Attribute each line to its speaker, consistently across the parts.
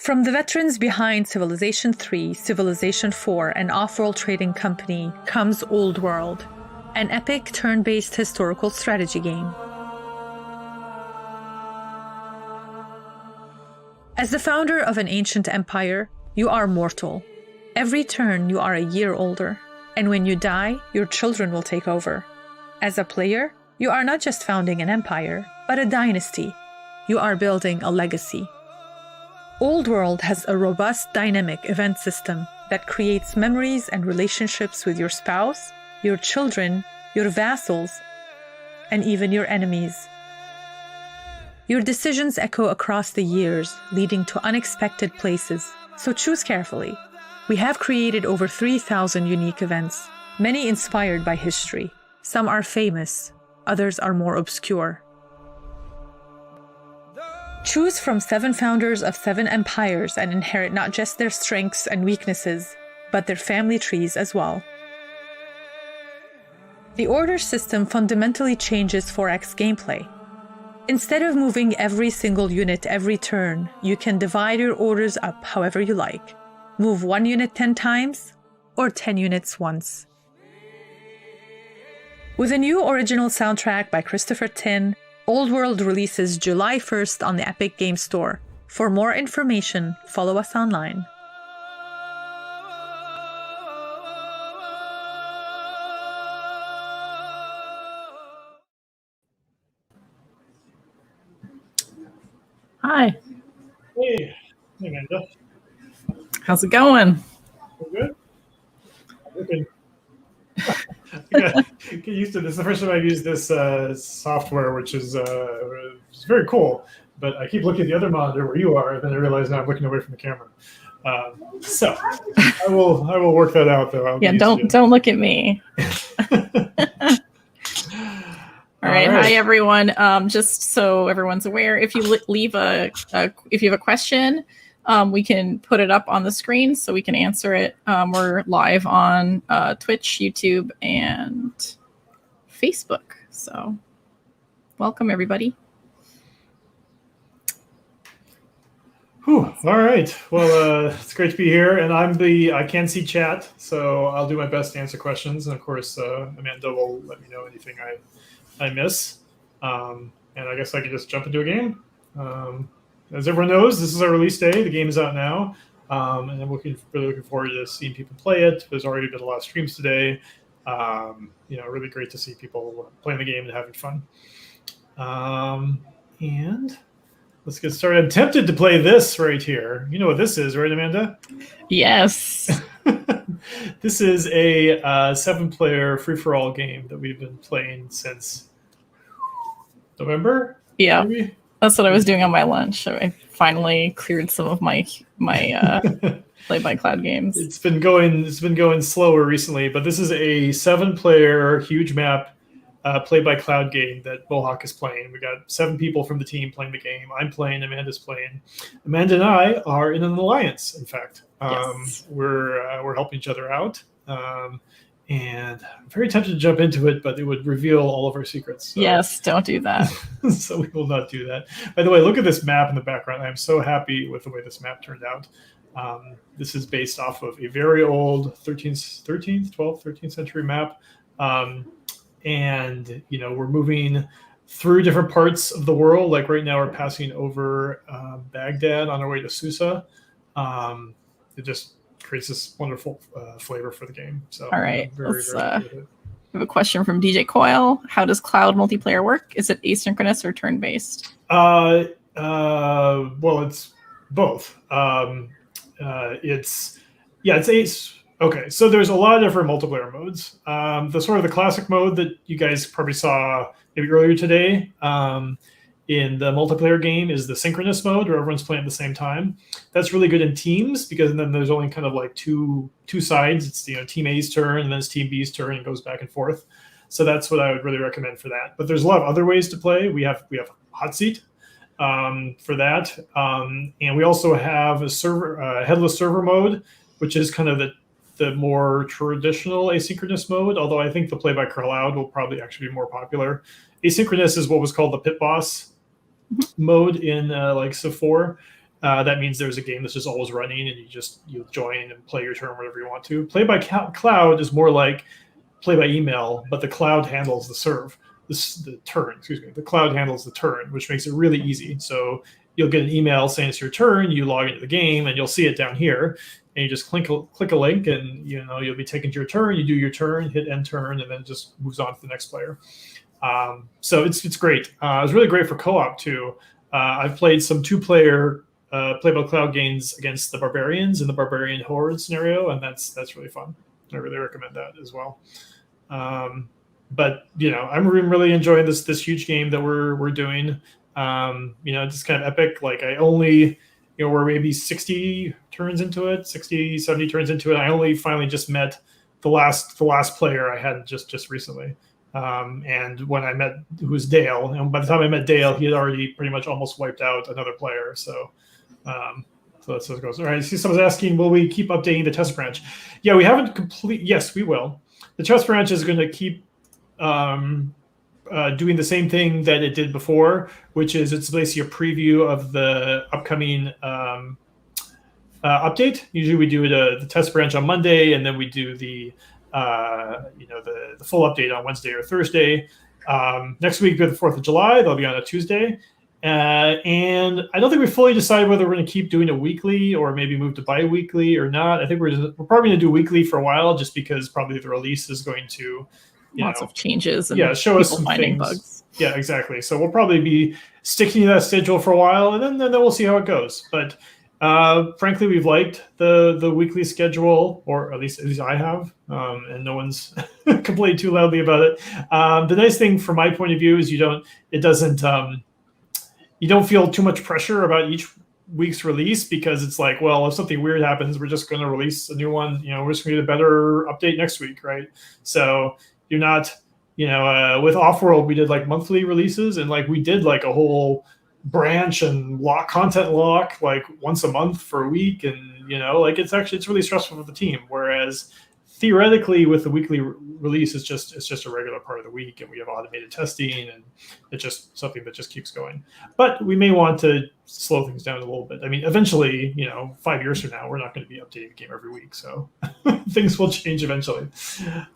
Speaker 1: From the veterans behind Civilization 3, Civilization 4, and Off-World Trading Company comes Old World, an epic turn-based historical strategy game. As the founder of an ancient empire, you are mortal. Every turn you are a year older, and when you die, your children will take over. As a player, you are not just founding an empire, but a dynasty. You are building a legacy. Old World has a robust, dynamic event system that creates memories and relationships with your spouse, your children, your vassals, and even your enemies. Your decisions echo across the years, leading to unexpected places, so choose carefully. We have created over 3,000 unique events, many inspired by history. Some are famous, others are more obscure. Choose from 7 founders of 7 empires and inherit not just their strengths and weaknesses, but their family trees as well. The order system fundamentally changes 4X gameplay. Instead of moving every single unit every turn, you can divide your orders up however you like. Move 1 unit 10 times, or 10 units once. With a new original soundtrack by Christopher Tin, Old World releases July 1st on the Epic Games Store. For more information, follow us online.
Speaker 2: Hi.
Speaker 3: Hey, Amanda.
Speaker 2: How's it going?
Speaker 3: Good. Okay. Get used to this. The first time I've used this software, which is it's very cool. But I keep looking at the other monitor where you are, and then I realize now I'm looking away from the camera. So I will work that out though.
Speaker 2: Yeah, don't look at me. All right. Hi everyone. Just so everyone's aware, if you leave if you have a question, we can put it up on the screen so we can answer it. We're live on Twitch, YouTube, and Facebook. So welcome everybody.
Speaker 3: Whew. All right. Well, it's great to be here, and I can see chat, so I'll do my best to answer questions. And of course, Amanda will let me know anything I miss. And I guess I could just jump into a game. As everyone knows, this is our release day. The game is out now, and I'm really looking forward to seeing people play it. There's already been a lot of streams today. Really great to see people playing the game and having fun. And let's get started. I'm tempted to play this right here. You know what this is, right, Amanda?
Speaker 2: Yes.
Speaker 3: This is a 7-player free-for-all game that we've been playing since November.
Speaker 2: Yeah,
Speaker 3: maybe?
Speaker 2: That's what I was doing on my lunch. I finally cleared some of my Play by Cloud games.
Speaker 3: It's been going slower recently, but this is a 7-player huge map Play by Cloud game that Mohawk is playing. We got 7 people from the team playing the game. I'm playing. Amanda's playing. Amanda and I are in an alliance. In fact,
Speaker 2: Yes.
Speaker 3: We're helping each other out. And I'm very tempted to jump into it, but it would reveal all of our secrets. So.
Speaker 2: Yes, don't do that.
Speaker 3: So we will not do that. By the way, look at this map in the background. I'm so happy with the way this map turned out. This is based off of a very old 13th century map. And, we're moving through different parts of the world. Like right now we're passing over Baghdad on our way to Susa. It just creates this wonderful flavor for the game. So
Speaker 2: all right,
Speaker 3: very
Speaker 2: we have a question from DJ Coyle. How does cloud multiplayer work? Is it asynchronous or turn-based?
Speaker 3: Well, it's both. It's ace. Okay, so there's a lot of different multiplayer modes. The classic mode that you guys probably saw maybe earlier today in the multiplayer game is the synchronous mode where everyone's playing at the same time. That's really good in teams because then there's only kind of like two sides. It's Team A's turn and then it's Team B's turn and it goes back and forth. So that's what I would really recommend for that. But there's a lot of other ways to play. We have hot seat for that, and we also have a headless server mode, which is kind of the more traditional asynchronous mode. Although I think the play by cloud will probably actually be more popular. Asynchronous is what was called the pit boss mode in like Civ 4, That means there's a game that's just always running, and you join and play your turn whenever you want to. Play by cloud is more like play by email, but the cloud handles the turn. Excuse me. The cloud handles the turn, which makes it really easy. So you'll get an email saying it's your turn. You log into the game, and you'll see it down here. And you just click a link, and you'll be taken to your turn. You do your turn, hit end turn, and then it just moves on to the next player. So it's great. It's really great for co-op too. I've played some 2-player play by cloud games against the barbarians in the barbarian horde scenario, and that's really fun. I really recommend that as well. But I'm really enjoying this huge game that we're doing. It's kind of epic. Like I only we're maybe 60 turns into it, 60, 70 turns into it. I only finally just met the last player I had just recently. And when I met, who was Dale, and by the time I met Dale, he had already pretty much almost wiped out another player. So that's how it goes. All right. I see someone's asking, will we keep updating the test branch? Yeah, we haven't complete. Yes, we will. The test branch is going to keep doing the same thing that it did before, which is it's basically a preview of the upcoming update. Usually we do the test branch on Monday, and then we do the full update on Wednesday or Thursday. Next week, the 4th of July, they'll be on a Tuesday. And I don't think we fully decided whether we're going to keep doing it weekly or maybe move to bi-weekly or not. I think we're probably going to do weekly for a while, just because probably the release is going to
Speaker 2: lots of changes and
Speaker 3: show us some
Speaker 2: finding
Speaker 3: things.
Speaker 2: Bugs.
Speaker 3: Yeah, exactly. So we'll probably be sticking to that schedule for a while, and then we'll see how it goes. But frankly, we've liked the weekly schedule, or at least I have, and no one's complained too loudly about it. The nice thing from my point of view is you don't feel too much pressure about each week's release, because it's like, well, if something weird happens, we're just going to release a new one. We're just going to get a better update next week, right? So you're not, with Offworld, we did like monthly releases, and like we did like a whole branch and content lock like once a month for a week, and it's really stressful for the team. Whereas theoretically, with the weekly release, it's just a regular part of the week, and we have automated testing, and it's just something that just keeps going. But we may want to slow things down a little bit. I mean, eventually, 5 years from now, we're not going to be updating the game every week, so things will change eventually.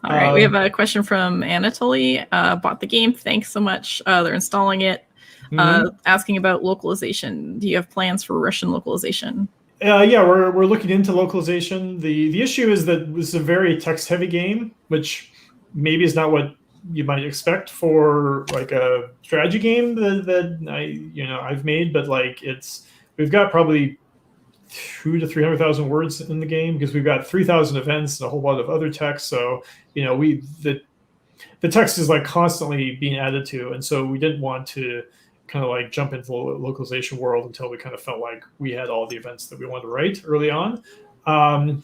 Speaker 2: All right, we have a question from Anatoly. Bought the game. Thanks so much. They're installing it. Asking about localization. Do you have plans for Russian localization?
Speaker 3: Yeah, we're looking into localization. The issue is that this is a very text-heavy game, which maybe is not what you might expect for like a strategy game that I've made. But like we've got probably 200,000 to 300,000 words in the game, because we've got 3,000 events and a whole lot of other text. So the text is like constantly being added to, and so we didn't want to kind of like jump into the localization world until we kind of felt like we had all the events that we wanted to write early on. But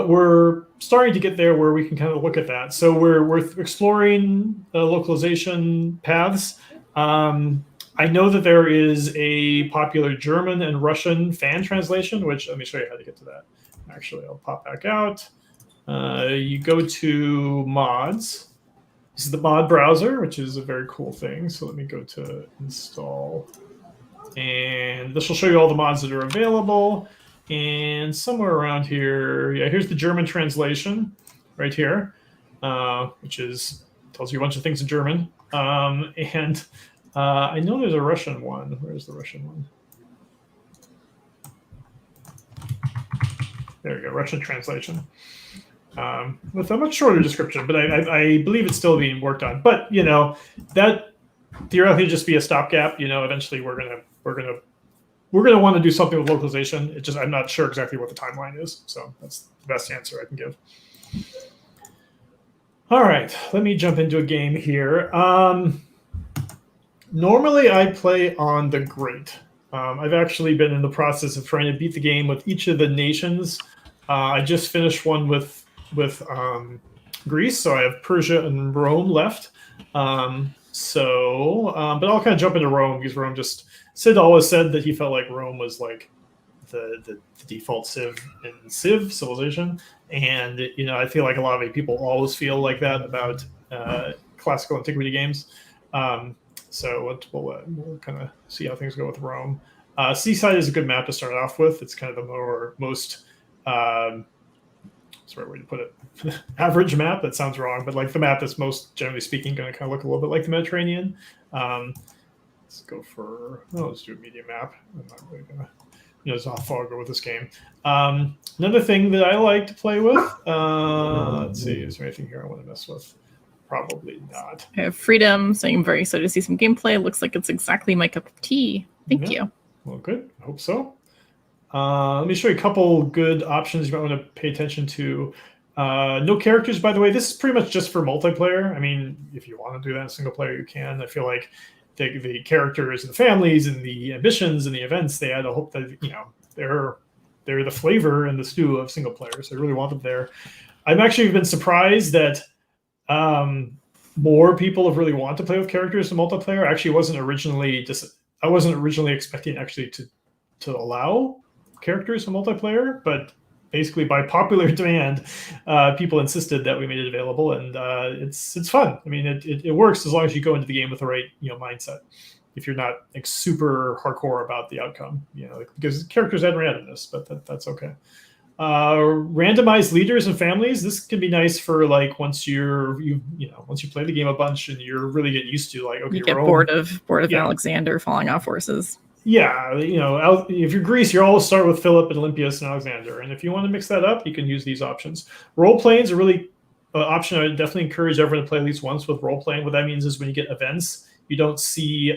Speaker 3: we're starting to get there where we can kind of look at that. So we're exploring localization paths. I know that there is a popular German and Russian fan translation, which let me show you how to get to that. Actually, I'll pop back out. You go to mods. This is the mod browser, which is a very cool thing. So let me go to install. And this will show you all the mods that are available. And somewhere around here, here's the German translation right here, which tells you a bunch of things in German. And I know there's a Russian one. Where's the Russian one? There we go, Russian translation. With a much shorter description, but I believe it's still being worked on. But that theoretically just be a stopgap. Eventually we're gonna want to do something with localization. I'm not sure exactly what the timeline is. So that's the best answer I can give. All right, let me jump into a game here. Normally I play on the Great. I've actually been in the process of trying to beat the game with each of the nations. I just finished one with Greece, so I have Persia and Rome left. But I'll kind of jump into Rome, because Sid always said that he felt like Rome was like the default civ in Civilization, and I feel like a lot of people always feel like that about classical antiquity games. So we'll kind of see how things go with Rome. Seaside is a good map to start off with. It's kind of the most what's the right way to put it? Average map. That sounds wrong, but like the map that's most generally speaking going to kind of look a little bit like the Mediterranean. Let's go for let's do a medium map. I'm not really gonna there's how far I'll go with this game. Another thing that I like to play with. Let's see, is there anything here I want to mess with? Probably not.
Speaker 2: I have Freedom saying I'm very excited to see some gameplay. Looks like it's exactly my cup of tea. Thank you.
Speaker 3: Well, good. I hope so. Let me show you a couple good options you might want to pay attention to. No characters, by the way. This is pretty much just for multiplayer. I mean, if you want to do that in single player, you can. I feel like the characters and the families and the ambitions and the events, they had a hope that they're the flavor and the stew of single players. I really want them there. I've actually been surprised that more people have really wanted to play with characters in multiplayer. Actually, I wasn't originally expecting actually to allow characters in multiplayer, but basically by popular demand, people insisted that we made it available, and it's fun. I mean, it works as long as you go into the game with the right mindset. If you're not like super hardcore about the outcome, because characters add randomness, but that's okay. Randomized leaders and families. This can be nice for like once you play the game a bunch and you're really getting used to like okay,
Speaker 2: you get bored of Alexander falling off horses.
Speaker 3: Yeah, if you're Greece, you always start with Philip and Olympias and Alexander. And if you want to mix that up, you can use these options. Role playing is a really option. I would definitely encourage everyone to play at least once with role playing. What that means is when you get events, you don't see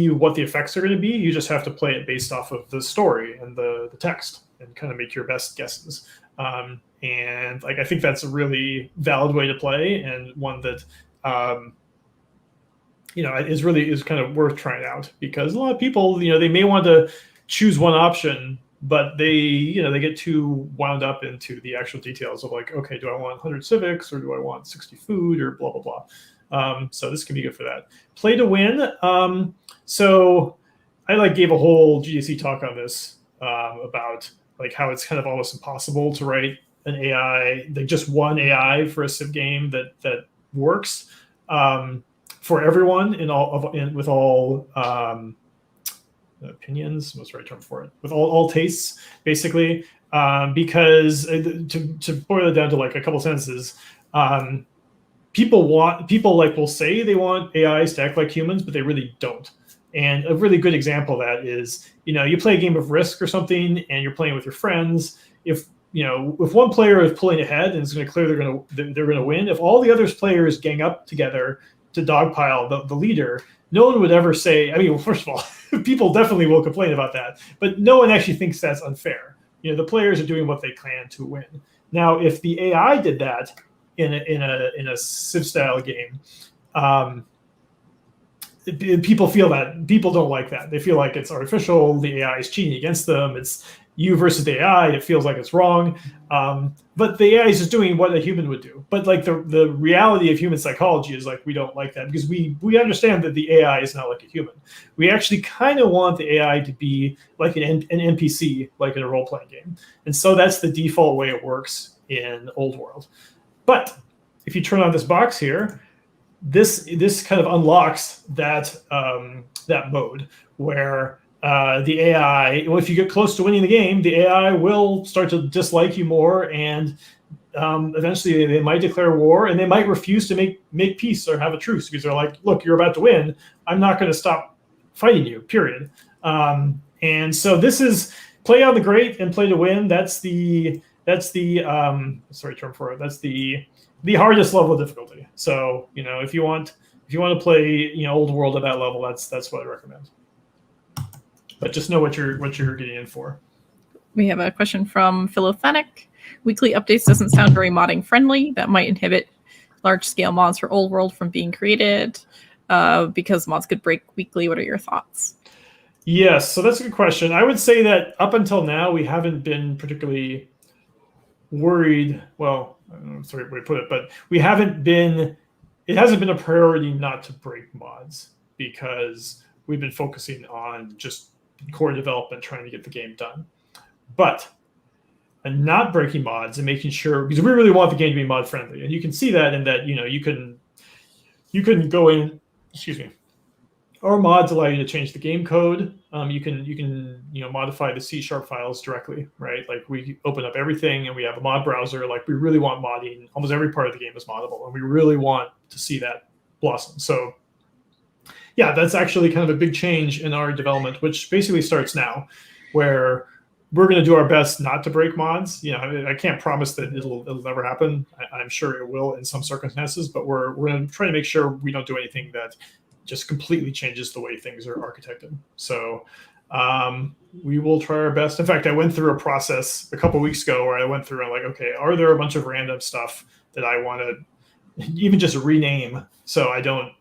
Speaker 3: what the effects are going to be. You just have to play it based off of the story and the text and kind of make your best guesses. And like I think that's a really valid way to play and one that is kind of worth trying out, because a lot of people, they may want to choose one option, but they get too wound up into the actual details of like, okay, do I want 100 civics or do I want 60 food or blah, blah, blah. So this can be good for that. Play to win. So I gave a whole GDC talk on this about like how it's kind of almost impossible to write an AI, like just one AI for a civ game that works. For everyone with all opinions, what's the right term for it? With all tastes, basically, because to boil it down to like a couple sentences, people will say they want AIs to act like humans, but they really don't. And a really good example of that is, you play a game of Risk or something, and you're playing with your friends. If one player is pulling ahead and it's going to clear they're going to win, if all the other players gang up together to dogpile the leader, no one would ever say, first of all, people definitely will complain about that, but no one actually thinks that's unfair. The players are doing what they can to win. Now, if the AI did that in a Civ style game, people feel that people don't like that. They feel like it's artificial. The AI is cheating against them. It's you versus the AI. It feels like it's wrong. But the AI is just doing what a human would do. But like the reality of human psychology is like we don't like that, because we understand that the AI is not like a human. We actually kind of want the AI to be like an NPC, like in a role-playing game. And so that's the default way it works in Old World. But if you turn on this box here, this kind of unlocks that mode where the AI, if you get close to winning the game, the AI will start to dislike you more, and eventually they might declare war, and they might refuse to make peace or have a truce, because they're like, look, you're about to win. I'm not going to stop fighting you, period. And so this is play on the great and play to win. That's the sorry term for it. That's the hardest level of difficulty. So if you want to play Old World at that level, that's what I recommend. But just know what you're getting in for.
Speaker 2: We have a question from Philothenic. Weekly updates doesn't sound very modding friendly. That might inhibit large scale mods for Old World from being created because mods could break weekly. What are your thoughts?
Speaker 3: Yes, so that's a good question. I would say that up until now, we haven't been particularly worried. Well, I don't know the right way to put it, but it hasn't been a priority not to break mods, because we've been focusing on just core development, trying to get the game done. But not breaking mods and making sure, because we really want the game to be mod friendly, and you can see that in that you couldn't go in. Excuse me. Our mods allow you to change the game code. You can modify the C# files directly, right? Like we open up everything and we have a mod browser. Like we really want modding. Almost every part of the game is moddable, and we really want to see that blossom. So yeah, that's actually kind of a big change in our development, which basically starts now, where we're going to do our best not to break mods. I can't promise that it'll never happen. I'm sure it will in some circumstances, but we're going to try to make sure we don't do anything that just completely changes the way things are architected. So we will try our best. In fact, I went through a process a couple of weeks ago where I went through and like, okay, are there a bunch of random stuff that I want to even just rename so I don't,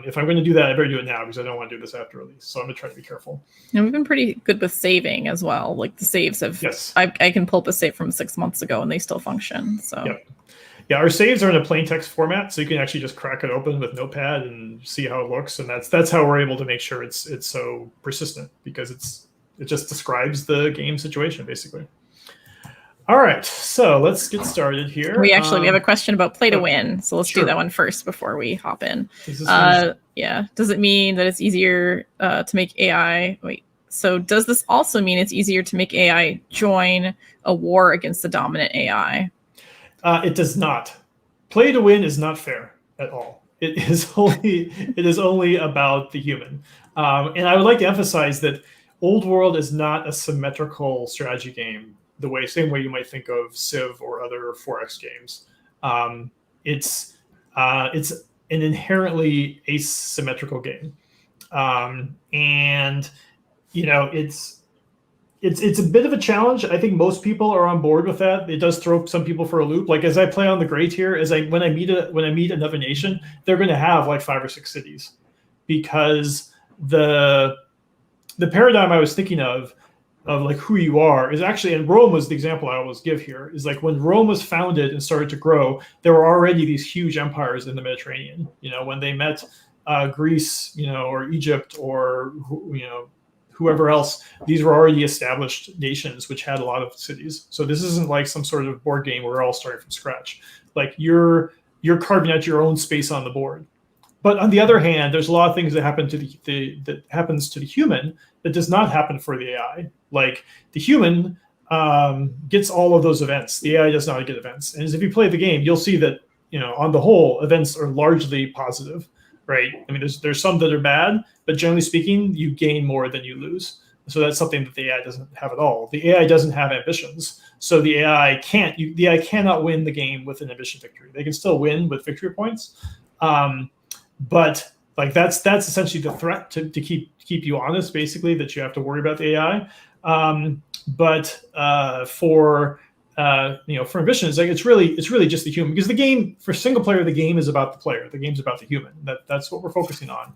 Speaker 3: if I'm going to do that, I better do it now because I don't want to do this after release. So I'm going to try to be careful.
Speaker 2: And we've been pretty good with saving as well. Like the saves have,
Speaker 3: yes.
Speaker 2: I can pull up a save from 6 months ago and they still function. So
Speaker 3: yep. Yeah, our saves are in a plain text format, so you can actually just crack it open with Notepad and see how it looks, and that's how we're able to make sure it's so persistent, because it just describes the game situation basically. All right, so let's get started here.
Speaker 2: We have a question about play to win, so let's do that one first before we hop in. Yeah, does it mean that it's easier to make AI? So does this also mean it's easier to make AI join a war against the dominant AI?
Speaker 3: It does not. Play to win is not fair at all. It is only about the human. And I would like to emphasize that Old World is not a symmetrical strategy game same way you might think of Civ or other 4X games. It's an inherently asymmetrical game, and it's a bit of a challenge. I think most people are on board with that. It does throw some people for a loop. Like as I play on the Great here, when I meet another nation, they're going to have like 5 or 6 cities, because the paradigm I was thinking of like who you are is actually, and Rome was the example I always give here, is like when Rome was founded and started to grow, there were already these huge empires in the Mediterranean. When they met Greece, or Egypt, or whoever else, these were already established nations which had a lot of cities. So this isn't like some sort of board game where we're all starting from scratch. Like you're carving out your own space on the board. But on the other hand, there's a lot of things that happen to that happens to the human that does not happen for the AI. Like the human gets all of those events. The AI does not get events. And if you play the game, you'll see that on the whole, events are largely positive, right? I mean, there's some that are bad, but generally speaking, you gain more than you lose. So that's something that the AI doesn't have at all. The AI doesn't have ambitions, so the AI cannot win the game with an ambition victory. They can still win with victory points. But like that's essentially the threat to keep you honest, basically, that you have to worry about the AI. For ambitions, like it's really just the human, because the game for single player, the game is about the player. The game's about the human. That's what we're focusing on.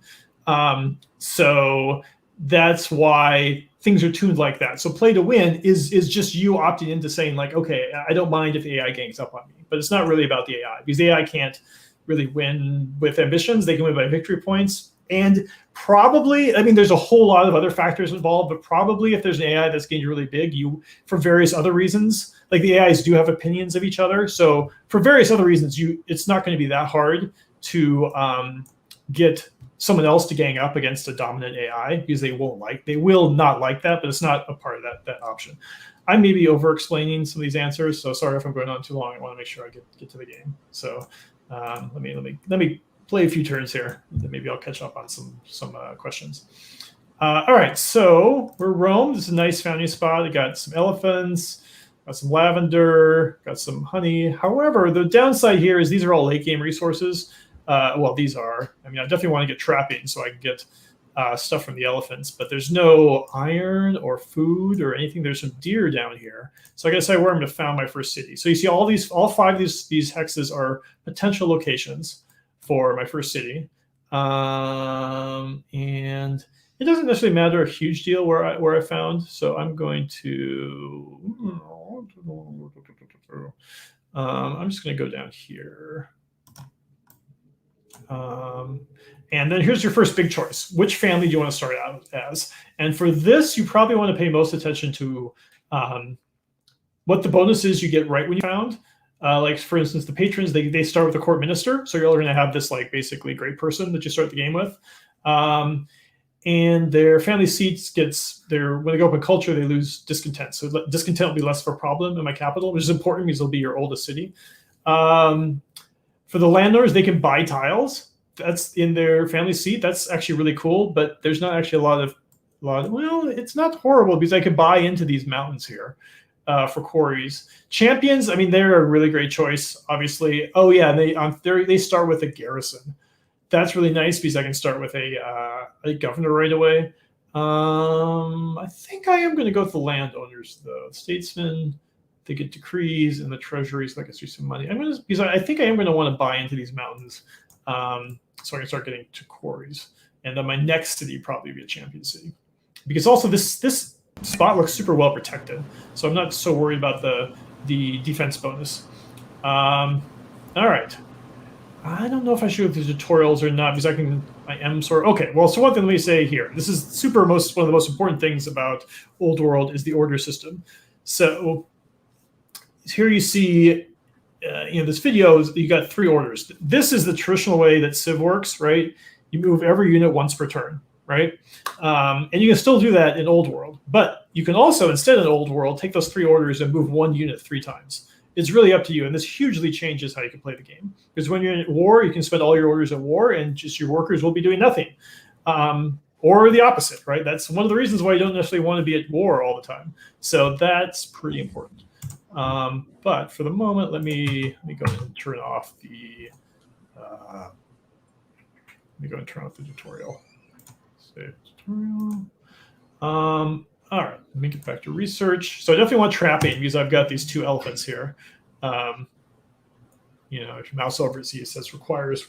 Speaker 3: So that's why things are tuned like that. So play to win is just you opting into saying like, okay, I don't mind if the AI gangs up on me, but it's not really about the AI, because the AI can't really win with ambitions. They can win by victory points. And probably, I mean, there's a whole lot of other factors involved, but probably if there's an AI that's getting really big, for various other reasons, like the AIs do have opinions of each other. So for various other reasons, it's not going to be that hard to get someone else to gang up against a dominant AI, because they will not like that, but it's not a part of that option. I may be over explaining some of these answers, so sorry if I'm going on too long. I want to make sure I get to the game. So let me play a few turns here, then maybe I'll catch up on some questions. All right, so we're Rome. This is a nice founding spot. We got some elephants, got some lavender, got some honey. However, the downside here is these are all late game resources. Well, these are. I mean, I definitely want to get trapping so I can get stuff from the elephants, but there's no iron or food or anything. There's some deer down here. So I gotta say where I'm gonna found my first city. So you see all 5 of these hexes are potential locations for my first city. And it doesn't necessarily matter a huge deal where I found. So I'm going to, I'm just gonna go down here. And then here's your first big choice. Which family do you want to start out as? And for this, you probably want to pay most attention to what the bonuses you get right when you found. Like, for instance, the patrons, they start with the court minister. So you're going to have this, like, basically great person that you start the game with. and their family seats when they go up in culture, they lose discontent. So discontent will be less of a problem in my capital, which is important because it'll be your oldest city. For the landowners, they can buy tiles. That's in their family seat. That's actually really cool, but there's not actually a lot of, well, it's not horrible because I could buy into these mountains here for quarries. Champions, I mean, they're a really great choice, obviously. Oh yeah, they start with a garrison. That's really nice because I can start with a governor right away. I think I am going to go with the landowners, though. Statesmen, they get decrees, and the treasuries, that gets you some money. Because I think I am going to want to buy into these mountains, so I can start getting to quarries. And then my next city probably be a champion city, because also this spot looks super well protected, so I'm not so worried about the defense bonus. All right. I don't know if I should go through the tutorials or not, because I am sort of, okay, well, so one thing let me say here. This is one of the most important things about Old World is the order system. So here you see, this video, you got 3 orders. This is the traditional way that Civ works, right? You move every unit once per turn, right? And you can still do that in Old World, but you can also, instead in Old World, take those 3 orders and move 1 unit 3 times. It's really up to you, and this hugely changes how you can play the game. Because when you're in war, you can spend all your orders at war, and just your workers will be doing nothing. Or the opposite, right? That's one of the reasons why you don't necessarily want to be at war all the time. So that's pretty important. But for the moment, let me go ahead and turn off the tutorial. Save tutorial. All right, let me get back to research. So I definitely want trapping because I've got these 2 elephants here. If you mouse over it, see it says requires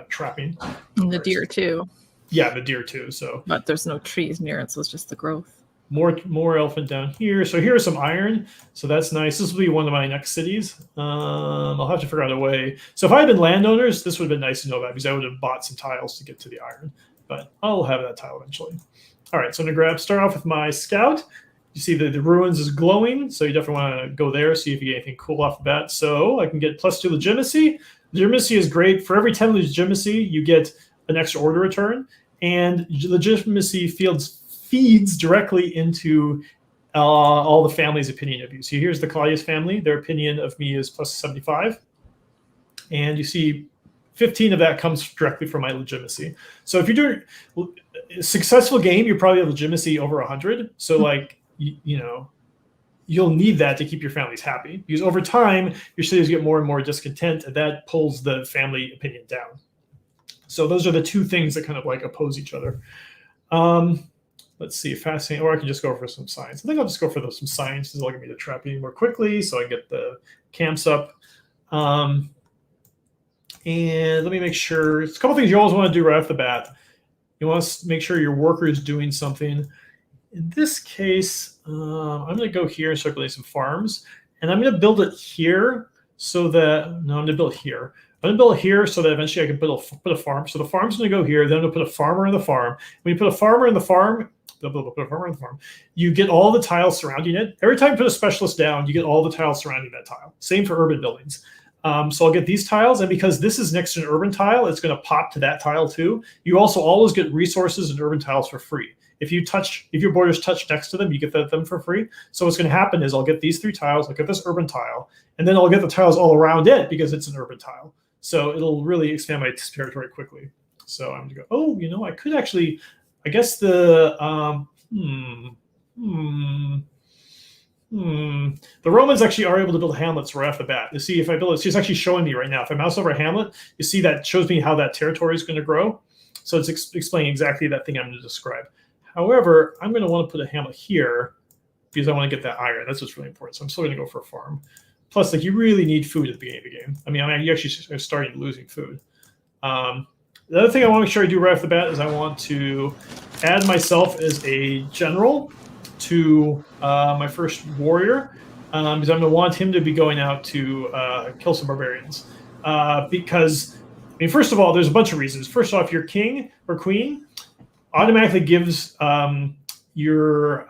Speaker 3: trapping.
Speaker 2: And the deer too.
Speaker 3: Yeah, the deer too. So,
Speaker 2: but there's no trees near it, so it's just the growth.
Speaker 3: More elephant down here. So here's some iron. So that's nice. This will be one of my next cities. I'll have to figure out a way. So if I had been landowners, this would have been nice to know about because I would have bought some tiles to get to the iron. But I'll have that tile eventually. All right, so I'm going to start off with my scout. You see the ruins is glowing, so you definitely want to go there, see if you get anything cool off the bat. So I can get +2 legitimacy. Legitimacy is great. For every 10 legitimacy, you get an extra order return, and legitimacy feeds directly into all the family's opinion of you. So here's the Claudius family. Their opinion of me is +75. And you see 15 of that comes directly from my legitimacy. So if you're doing a successful game, you probably have legitimacy over 100. So you'll need that to keep your families happy, because over time your cities get more and more discontent, and that pulls the family opinion down. So those are the 2 things that kind of oppose each other. Let's see, fascinating. Or I can just go for some science. I think I'll just go for some science. This will get me to trapping more quickly, so I can get the camps up. And let me make sure. There's a couple things you always want to do right off the bat. You want to make sure your worker is doing something. In this case, I'm going to go here and start building some farms. And I'm going to build it here so that, I'm going to build here. I'm going to build it here so that eventually I can put a farm. So the farm's going to go here. Then I'm going to put a farmer in the farm. When you put a farmer in the farm, you get all the tiles surrounding it. Every time you put a specialist down, you get all the tiles surrounding that tile. Same for urban buildings. So I'll get these tiles, and because this is next to an urban tile, it's going to pop to that tile too. You also always get resources and urban tiles for free. If your borders touch next to them, you get them for free. So what's going to happen is I'll get these 3 tiles, I'll get this urban tile, and then I'll get the tiles all around it because it's an urban tile. So it'll really expand my territory quickly. So I'm going to go, I could actually, I guess the, the Romans actually are able to build hamlets right off the bat. You see, if I build it, it's actually showing me right now. If I mouse over a hamlet, you see that shows me how that territory is going to grow. So it's explaining exactly that thing I'm going to describe. However, I'm going to want to put a hamlet here because I want to get that iron. That's what's really important. So I'm still going to go for a farm. Plus, you really need food at the beginning of the game. I mean, you actually are starting losing food. The other thing I want to make sure I do right off the bat is I want to add myself as a general to my first warrior, because I'm going to want him to be going out to kill some barbarians. Because, first of all, there's a bunch of reasons. First off, your king or queen automatically gives the unit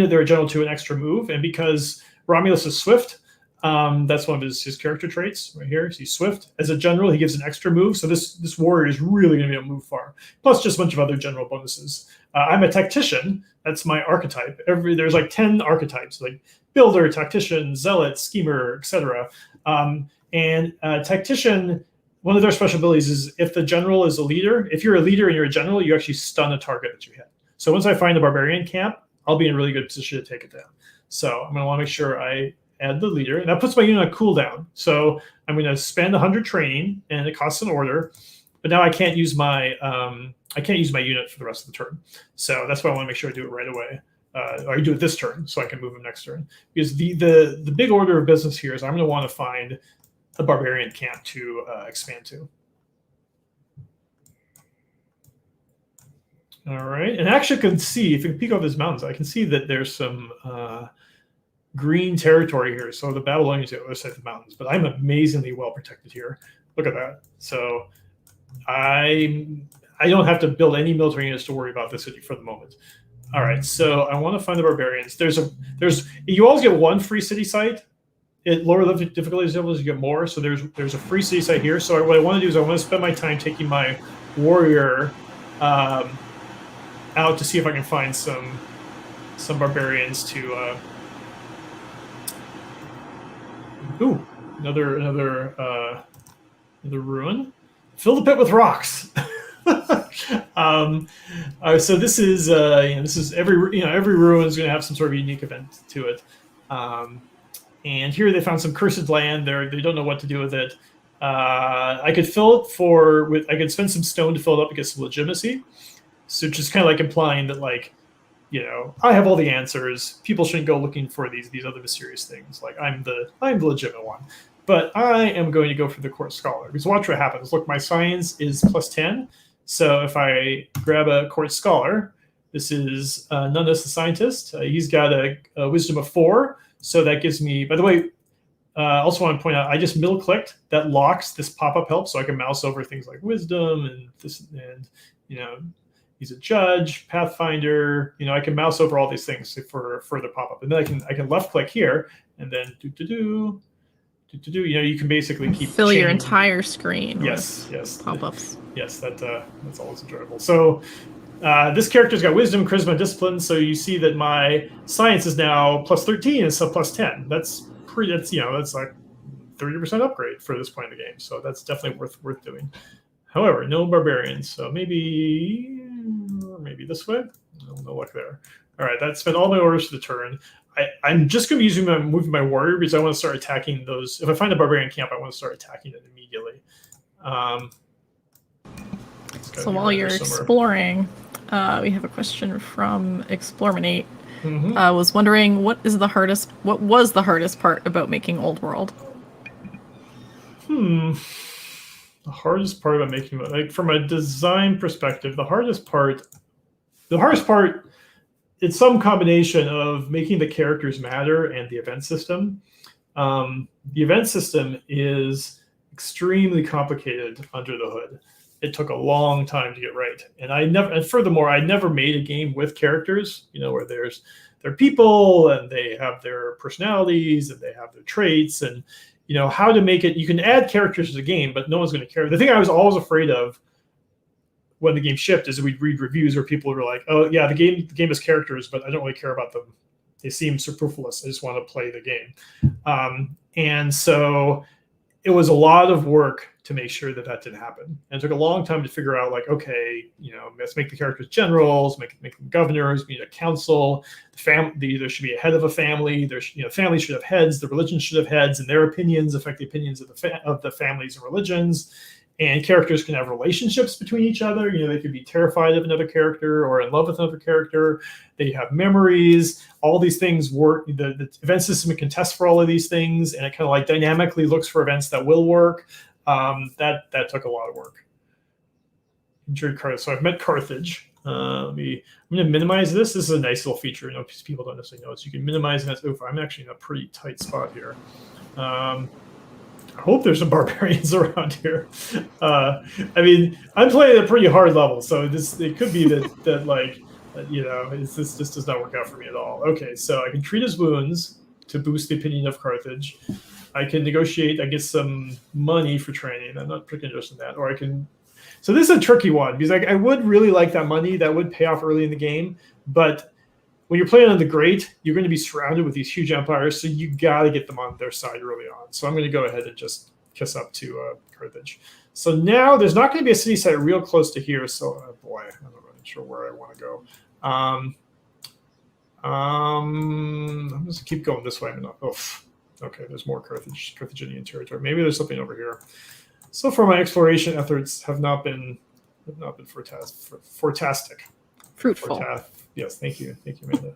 Speaker 3: they're a general to an extra move, and because Romulus is swift, That's one of his character traits right here. He's swift. As a general, he gives an extra move. So this warrior is really going to be able to move far. Plus just a bunch of other general bonuses. I'm a tactician. That's my archetype. There's like 10 archetypes, like builder, tactician, zealot, schemer, etc. And tactician, one of their special abilities is if the general is a leader, if you're a leader and you're a general, you actually stun a target that you hit. So once I find the barbarian camp, I'll be in a really good position to take it down. So I'm going to want to make sure I add the leader, and that puts my unit on cooldown. So I'm going to spend 100 training, and it costs an order. But now I can't use my unit for the rest of the turn. So that's why I want to make sure I do it right away. Or I do it this turn, so I can move him next turn. Because the big order of business here is I'm going to want to find a barbarian camp to expand to. All right, and actually, I can see if you can peek over these mountains, I can see that there's some green territory here. So the Babylonians are on the other side of the mountains, but I'm amazingly well protected here. Look at that. So I don't have to build any military units to worry about this city for the moment. All right, so I want to find the barbarians. You always get one free city site. At lower level difficulty levels, you get more. So there's a free city site here. So what I want to do is I want to spend my time taking my warrior out to see if I can find some barbarians to. Ooh, another ruin. Fill the pit with rocks. So this is every ruin is going to have some sort of unique event to it. And here they found some cursed land. They don't know what to do with it. I could fill it I could spend some stone to fill it up to get some legitimacy. So just kind of like implying that I have all the answers. People shouldn't go looking for these other mysterious things. Like I'm the legitimate one. But I am going to go for the court scholar because watch what happens. Look, my science is +10. So if I grab a court scholar, this is Nunus the scientist. He's got a wisdom of 4. So that gives me, by the way, also want to point out, I just middle clicked. That locks this pop-up help so I can mouse over things like wisdom and this and he's a judge, pathfinder. I can mouse over all these things for further pop-up. And then I can left click here and then you can basically keep
Speaker 2: fill your entire screen.
Speaker 3: Yes,
Speaker 2: pop-ups.
Speaker 3: Yes, that's always enjoyable. So this character's got wisdom, charisma, discipline. So you see that my science is now +13 instead of +10. That's like 30% upgrade for this point in the game. So that's definitely worth doing. However, no barbarians. So maybe this way. No luck there. All right, that spent all my orders for the turn. I'm just going to be moving my warrior because I want to start attacking those. If I find a barbarian camp, I want to start attacking it immediately.
Speaker 2: So while you're exploring, we have a question from Explorminate. I was wondering what was the hardest part about making Old World?
Speaker 3: The hardest part about making, like from a design perspective, the hardest part, it's some combination of making the characters matter and the event system. The event system is extremely complicated under the hood. It took a long time to get right. And furthermore, I never made a game with characters, where they're people and they have their personalities and they have their traits and, how to make it. You can add characters to the game, but no one's going to care. The thing I was always afraid of when the game shipped is we'd read reviews where people were like, oh yeah, the game has characters, but I don't really care about them. They seem superfluous. I just want to play the game. And so it was a lot of work to make sure that didn't happen. And it took a long time to figure out okay, let's make the characters generals, make them governors, we need a council, there should be a head of a family. Families should have heads, the religions should have heads, and their opinions affect the opinions of the families and religions. And characters can have relationships between each other. They could be terrified of another character or in love with another character. They have memories. All these things work. The event system can test for all of these things, and it kind of dynamically looks for events that will work. That took a lot of work. So I've met Carthage. I'm going to minimize this. This is a nice little feature. People don't necessarily know it. So you can minimize that. I'm actually in a pretty tight spot here. I hope there's some barbarians around here. I'm playing at a pretty hard level, so it could be that this just does not work out for me at all. Okay, so I can treat his wounds. to boost the opinion of Carthage. I can negotiate. I get some money for training. I'm not particularly interested in that. Or I can. So this is a tricky one because I would really like that money. That would pay off early in the game. But when you're playing on the Great, you're going to be surrounded with these huge empires. So you got to get them on their side early on. So I'm going to go ahead and just kiss up to Carthage. So now there's not going to be a city site real close to here. So boy, I'm not really sure where I want to go. I'm just keep going this way. Okay, there's more Carthaginian territory. Maybe there's something over here. So far, my exploration efforts have not been fantastic.
Speaker 2: Fruitful.
Speaker 3: Yes, thank you, Amanda.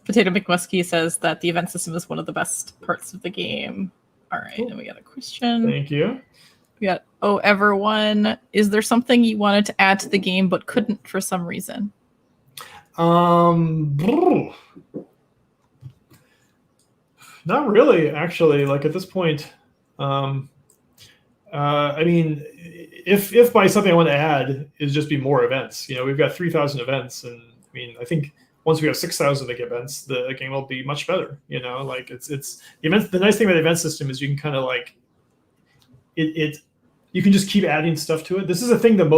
Speaker 2: Potato McMuskie says that the event system is one of the best parts of the game. All right, and we got a question.
Speaker 3: Thank you.
Speaker 2: We got everyone. Is there something you wanted to add to the game but couldn't for some reason?
Speaker 3: Not really, actually. Like at this point, I mean, if by something I want to add is just be more events. We've got 3,000 events, and I mean, I think once we have 6,000 events, the game will be much better. Like it's the events. The nice thing about the event system is you can kind of like it. You can just keep adding stuff to it. This is a thing that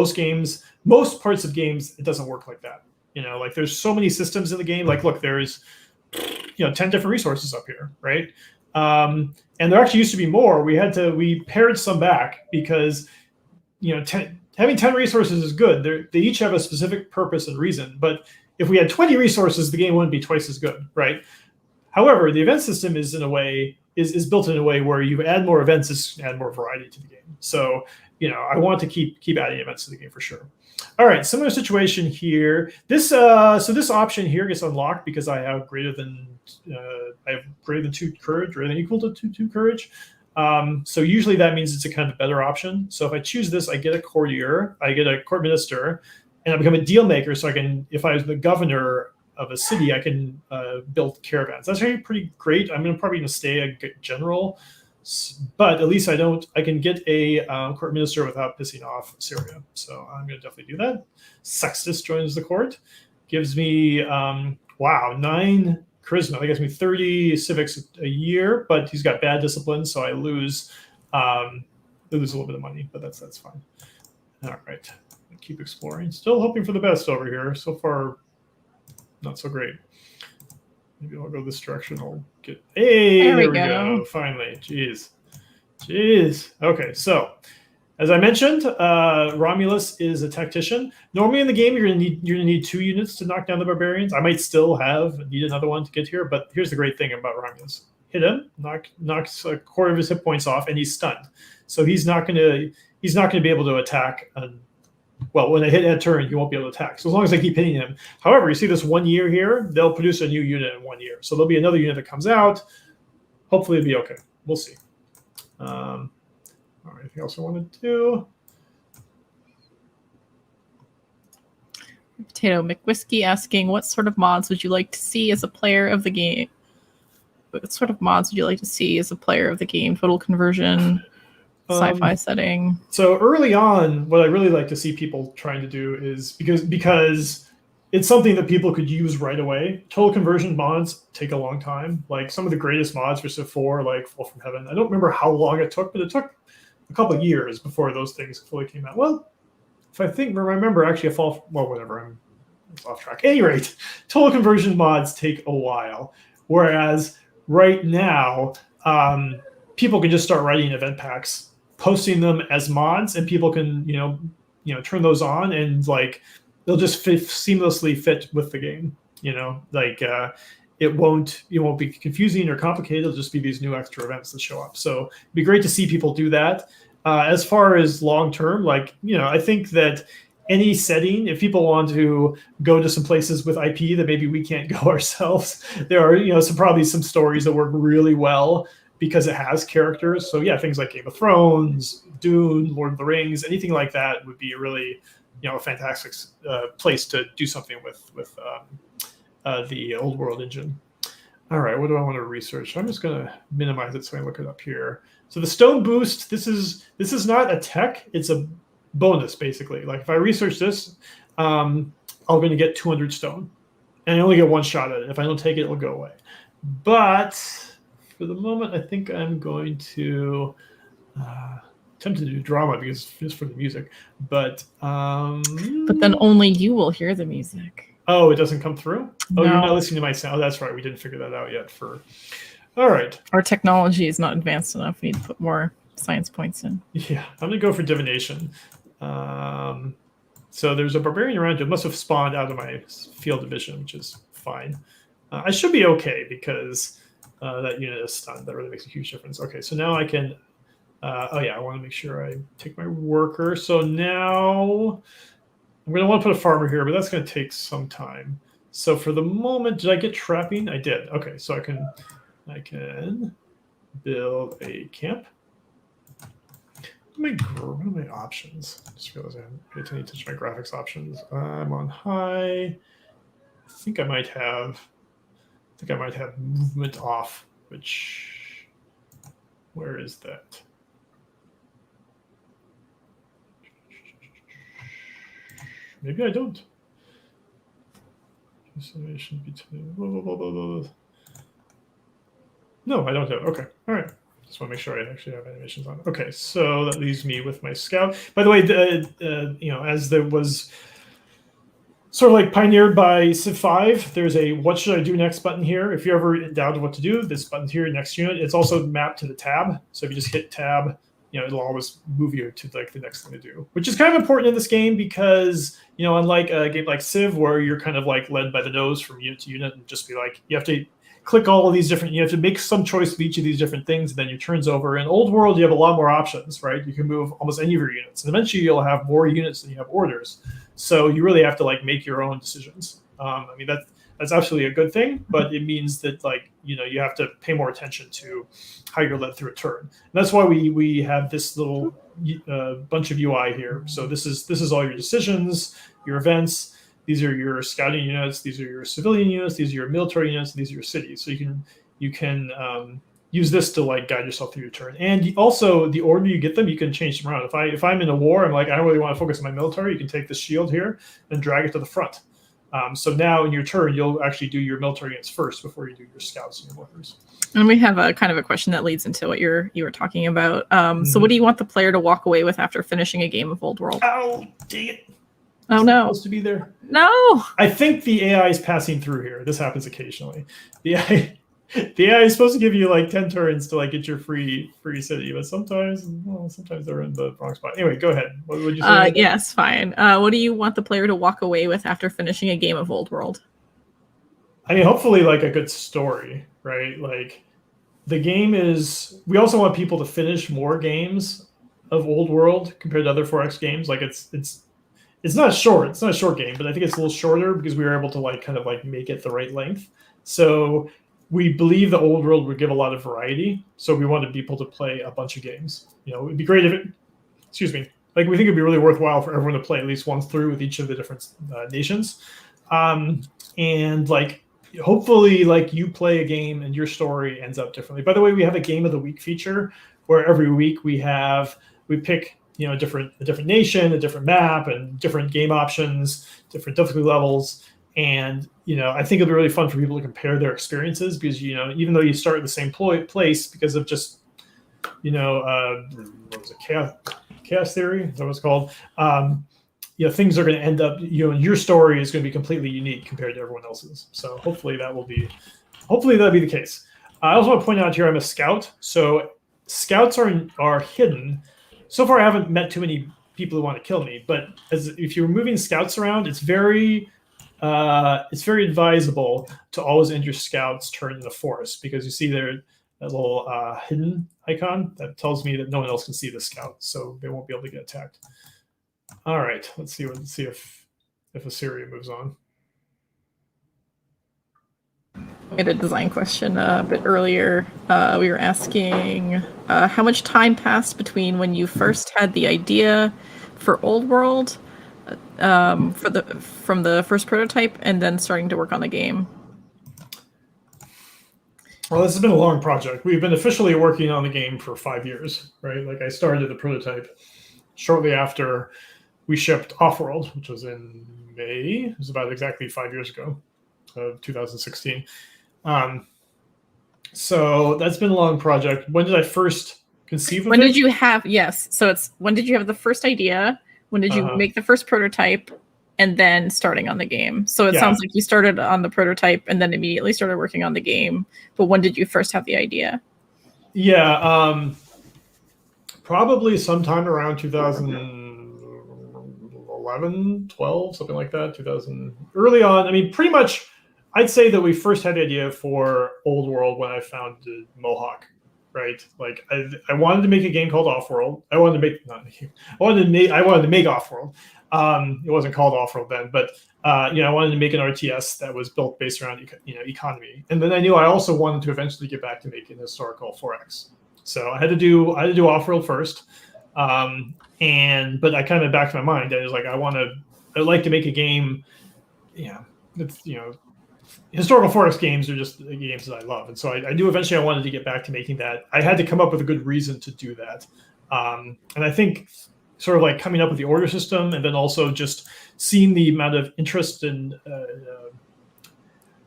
Speaker 3: most parts of games, it doesn't work like that. Like there's so many systems in the game. Like, look, there's 10 different resources up here, right? And there actually used to be more. We pared some back because having 10 resources is good. They each have a specific purpose and reason. But if we had 20 resources, the game wouldn't be twice as good, right? However, the event system is built in a way where you add more events, is add more variety to the game. So I want to keep adding events to the game for sure. All right, similar situation here. This option here gets unlocked because I have greater than 2 courage, greater than equal to 2 courage. So usually that means it's a kind of better option. So if I choose this, I get a courtier, I get a court minister, and I become a deal maker. So if I was the governor of a city, I can build caravans. That's actually pretty great. I'm probably going to stay a general, but at least I can get a court minister without pissing off Syria. So I'm going to definitely do that. Sextus joins the court, gives me 9 charisma. That gives me 30 civics a year, but he's got bad discipline, so I lose a little bit of money, but that's fine. All right, keep exploring. Still hoping for the best over here. So far, not so great. Maybe I'll go this direction. There we go. Finally. Jeez. Okay, so as I mentioned, Romulus is a tactician. Normally in the game, you're gonna need 2 units to knock down the barbarians. I might still need another one to get here, but here's the great thing about Romulus: hit him, knocks a quarter of his hit points off, and he's stunned. So he's not gonna be able to attack. When I hit a turn, he won't be able to attack. So as long as I keep hitting him. However, you see this 1 year here, they'll produce a new unit in 1 year. So there'll be another unit that comes out. Hopefully it'll be okay. We'll see. All right, anything else I want to do?
Speaker 2: Potato McWhiskey asking, what sort of mods would you like to see as a player of the game? What sort of mods would you like to see as a player of the game? Total conversion, sci-fi setting.
Speaker 3: So early on, what I really like to see people trying to do is because it's something that people could use right away. Total conversion mods take a long time. Like some of the greatest mods for Civ 4, like Fall from Heaven. I don't remember how long it took, but it took a couple of years before those things fully came out. Well, if I remember actually whatever, I'm off track. At any rate, total conversion mods take a while. Whereas right now, people can just start writing event packs, posting them as mods, and people can, turn those on, and like they'll just seamlessly fit with the game. It won't be confusing or complicated. It'll just be these new extra events that show up. So it'd be great to see people do that. As far as long term, I think that any setting, if people want to go to some places with IP that maybe we can't go ourselves, there are probably some stories that work really well because it has characters. So yeah, things like Game of Thrones, Dune, Lord of the Rings, anything like that would be a really a fantastic place to do something with the old world engine. All right, what do I want to research? I'm just going to minimize it so I can look it up here. So the stone boost, this is not a tech, it's a bonus basically. Like if I research this, I'm going to get 200 stone, and I only get one shot at it. If I don't take it, it'll go away. But for the moment, I think I'm going to attempt to do drama because just for the music. But
Speaker 2: then only you will hear the music.
Speaker 3: Oh, it doesn't come through?
Speaker 2: No.
Speaker 3: Oh, you're not listening to my sound. Oh, that's right. We didn't figure that out yet. All right.
Speaker 2: Our technology is not advanced enough. We need to put more science points in.
Speaker 3: Yeah, I'm going to go for divination. So there's a barbarian around you. It must have spawned out of my field of vision, which is fine. I should be okay because that unit is stunned. That really makes a huge difference. Okay, so now I can... I want to make sure I take my worker. So now I'm going to want to put a farmer here, but that's going to take some time. So for the moment, did I get trapping? I did. Okay, so I can build a camp. What are my options? I just realized I haven't paid any attention to my graphics options. I'm on high. I think I might have movement off, which, where is that? Maybe I don't. No, I don't have. Okay, all right. Just want to make sure I actually have animations on. Okay, so that leaves me with my scout. By the way, as there was sort of like pioneered by Civ 5, there's a "What should I do next" button here. If you're ever in doubt of what to do, this button's here, next unit. It's also mapped to the tab. So if you just hit tab, it'll always move you to like the next thing to do, which is kind of important in this game because, unlike a game like Civ where you're kind of like led by the nose from unit to unit and just be like, you have to click all of these different, you have to make some choice of each of these different things, and then your turn's over. In Old World, you have a lot more options, right? You can move almost any of your units, and eventually you'll have more units than you have orders. So you really have to like make your own decisions. That's absolutely a good thing, but it means that you have to pay more attention to how you're led through a turn. And that's why we have this little bunch of UI here. So this is all your decisions, your events. These are your scouting units. These are your civilian units. These are your military units. And these are your cities. So you can use this to like guide yourself through your turn. And also the order you get them, you can change them around. If I'm in a war, I'm like, I don't really want to focus on my military. You can take the shield here and drag it to the front. So now in your turn, you'll actually do your military units first before you do your scouts and your workers.
Speaker 2: And we have a kind of a question that leads into what you were talking about. So what do you want the player to walk away with after finishing a game of Old World?
Speaker 3: Oh, dang it.
Speaker 2: Oh, no.
Speaker 3: Supposed to be there.
Speaker 2: No.
Speaker 3: I think the AI is passing through here. This happens occasionally. The AI is supposed to give you like 10 turns to like get your free city, but sometimes they're in the wrong spot. Anyway, go ahead. What would you say?
Speaker 2: Yes, fine. What do you want the player to walk away with after finishing a game of Old World?
Speaker 3: I mean, hopefully like a good story, right? Like the game is, we also want people to finish more games of Old World compared to other 4X games. Like it's not short. It's not a short game, but I think it's a little shorter because we were able to like kind of like make it the right length. So we believe the Old World would give a lot of variety. So we wanted people to play a bunch of games. It'd be great if it, like we think it'd be really worthwhile for everyone to play at least once through with each of the different nations. And like, hopefully like you play a game and your story ends up differently. By the way, we have a game of the week feature where every week we pick a different nation, a different map, and different game options, different difficulty levels. And I think it'll be really fun for people to compare their experiences because even though you start in the same place because of just what was it, chaos theory? Is that what it's called? Things are going to end up, your story is going to be completely unique compared to everyone else's. So hopefully that'll be the case. I also want to point out here I'm a scout. So scouts are hidden. So far, I haven't met too many people who want to kill me. But if you're moving scouts around, it's very advisable to always end your scouts' turn in the forest because you see there that little hidden icon that tells me that no one else can see the scout, so they won't be able to get attacked. All right, let's see if Assyria moves on.
Speaker 2: We had a design question a bit earlier. We were asking how much time passed between when you first had the idea for Old World from the first prototype and then starting to work on the game.
Speaker 3: Well, this has been a long project. We've been officially working on the game for 5 years, right? Like I started the prototype shortly after we shipped Offworld, which was in May. It was about exactly 5 years ago, of 2016. So that's been a long project. When did I first conceive of
Speaker 2: When
Speaker 3: it?
Speaker 2: did you have, yes. So it's when did you have the first idea? When did you make the first prototype? And then starting on the game. So it sounds like you started on the prototype and then immediately started working on the game. But when did you first have the idea?
Speaker 3: Yeah, probably sometime around 2011, 12, something like that. 2000, early on. I mean, pretty much, I'd say that we first had the idea for Old World when I founded Mohawk, right? Like, I wanted to make a game called Offworld. I wanted to make Offworld. It wasn't called Offworld then, but I wanted to make an RTS that was built based around economy. And then I knew I also wanted to eventually get back to making historical 4X. So I had to do Offworld first, but I kind of back to my mind. I was like, I'd like to make a game. It's historical 4X games are just the games that I love, and so I knew eventually I wanted to get back to making that. I had to come up with a good reason to do that, and I think sort of like coming up with the order system, and then also just seeing the amount of interest and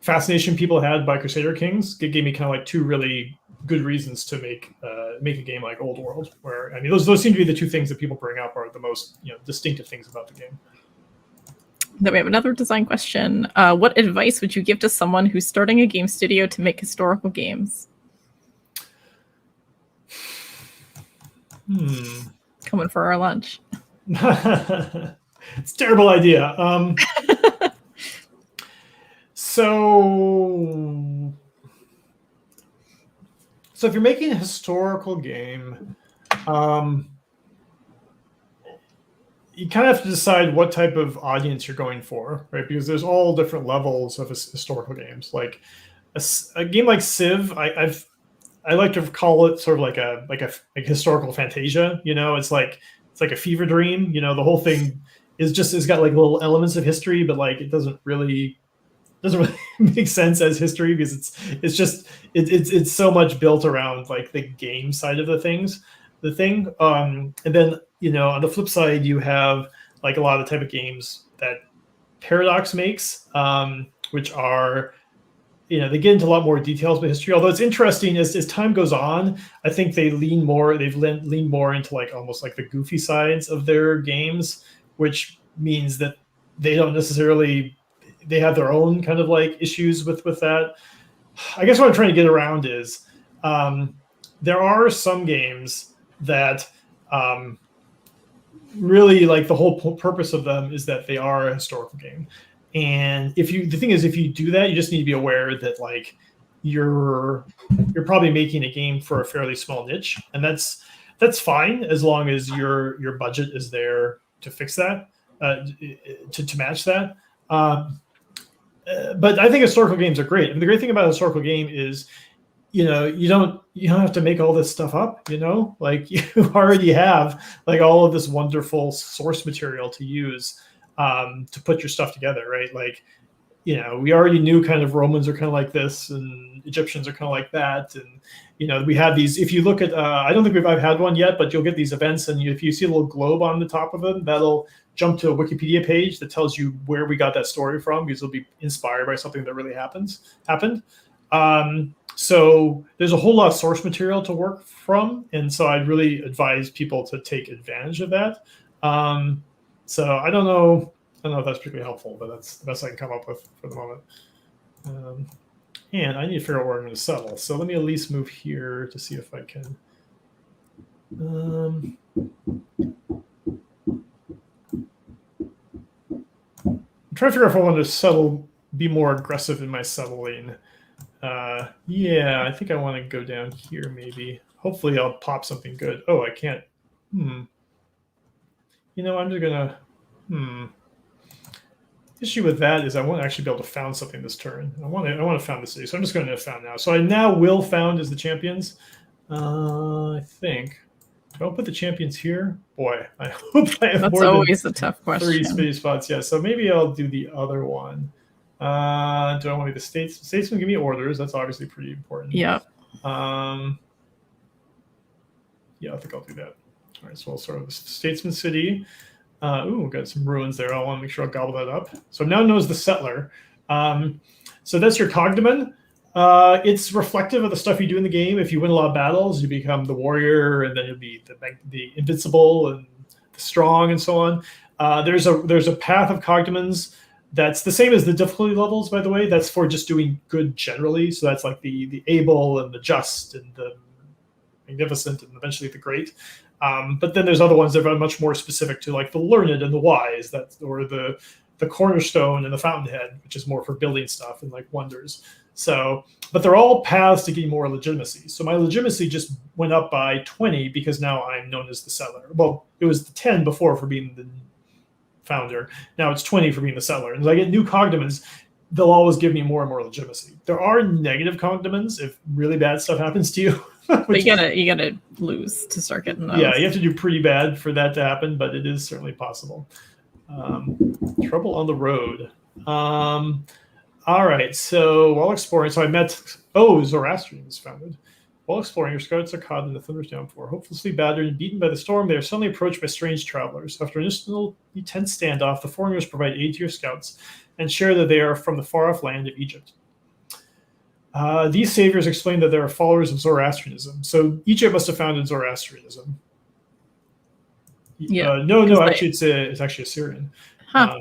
Speaker 3: fascination people had by Crusader Kings, it gave me kind of like two really good reasons to make a game like Old World. Where I mean, those seem to be the two things that people bring up are the most distinctive things about the game.
Speaker 2: Then we have another design question. What advice would you give to someone who's starting a game studio to make historical games? Coming for our lunch.
Speaker 3: It's a terrible idea. So if you're making a historical game, you kind of have to decide what type of audience you're going for, right? Because there's all different levels of historical games. Like a game like Civ, I like to call it sort of like a historical fantasia. It's like a fever dream. The whole thing it's got like little elements of history, but like it doesn't really make sense as history because it's so much built around like the game side of the thing. And then on the flip side you have like a lot of the type of games that Paradox makes, which are they get into a lot more details about history. Although it's interesting as time goes on, I think they've leaned more into like almost like the goofy sides of their games, which means that they don't necessarily they have their own kind of like issues with that. I guess what I'm trying to get around is there are some games that really like the whole purpose of them is that they are a historical game. And the thing is, if you do that, you just need to be aware that like you're probably making a game for a fairly small niche, and that's fine as long as your budget is there to fix that, to match that. But I think historical games are great. I mean, the great thing about a historical game is, you don't have to make all this stuff up. Like you already have like all of this wonderful source material to use to put your stuff together, right? Like, we already knew kind of Romans are kind of like this, and Egyptians are kind of like that, and we have these. If you look at, I don't think I've had one yet, but you'll get these events, and if you see a little globe on the top of them, that'll jump to a Wikipedia page that tells you where we got that story from, because it'll be inspired by something that really happened. So there's a whole lot of source material to work from, and so I'd really advise people to take advantage of that. So I don't know if that's particularly helpful, but that's the best I can come up with for the moment. And I need to figure out where I'm going to settle. So let me at least move here to see if I can. I'm trying to figure out if I want to be more aggressive in my settling. Yeah, I think I want to go down here maybe. Hopefully I'll pop something good. Oh, I can't. I'm just gonna. Issue with that is I won't actually be able to found something this turn. I want to found the city, so I'm just going to found now. So I now will found as the champions. I think. Do I put the champions here? Boy, I hope I have
Speaker 2: That's always a tough question.
Speaker 3: 3 space spots. Yeah, so maybe I'll do the other one. Do I want to be the statesman? Give me orders. That's obviously pretty important.
Speaker 2: Yeah.
Speaker 3: Yeah, I think I'll do that. All right, so I'll start with the statesman city. Ooh, got some ruins there. I want to make sure I'll gobble that up. So now known as the settler. So that's your cognomen. It's reflective of the stuff you do in the game. If you win a lot of battles, you become the warrior, and then you'll be the invincible and the strong, and so on. There's a path of cognomens that's the same as the difficulty levels, by the way. That's for just doing good generally. So that's like the able and the just and the magnificent and eventually the great. But then there's other ones that are much more specific to like the learned and the wise, or the cornerstone and the fountainhead, which is more for building stuff and like wonders. So, but they're all paths to getting more legitimacy. So my legitimacy just went up by 20 because now I'm known as the settler. Well, it was the 10 before for being the founder. Now it's 20 for being the settler. And as I get new cognomens, they'll always give me more and more legitimacy. There are negative cognomens if really bad stuff happens to you.
Speaker 2: But you gotta lose to start getting those.
Speaker 3: Yeah, you have to do pretty bad for that to happen, but it is certainly possible. Trouble on the road. All right, so while exploring, I met Zoroastrian was founded. While exploring, your scouts are caught in the thunderous downpour. Hopelessly battered and beaten by the storm, they are suddenly approached by strange travelers. After an initial tense standoff, the foreigners provide aid to your scouts and share that they are from the far-off land of Egypt. These saviors explain that they are followers of Zoroastrianism. So Egypt must have founded Zoroastrianism.
Speaker 2: Yeah.
Speaker 3: Actually, it's actually Assyrian.
Speaker 2: Huh.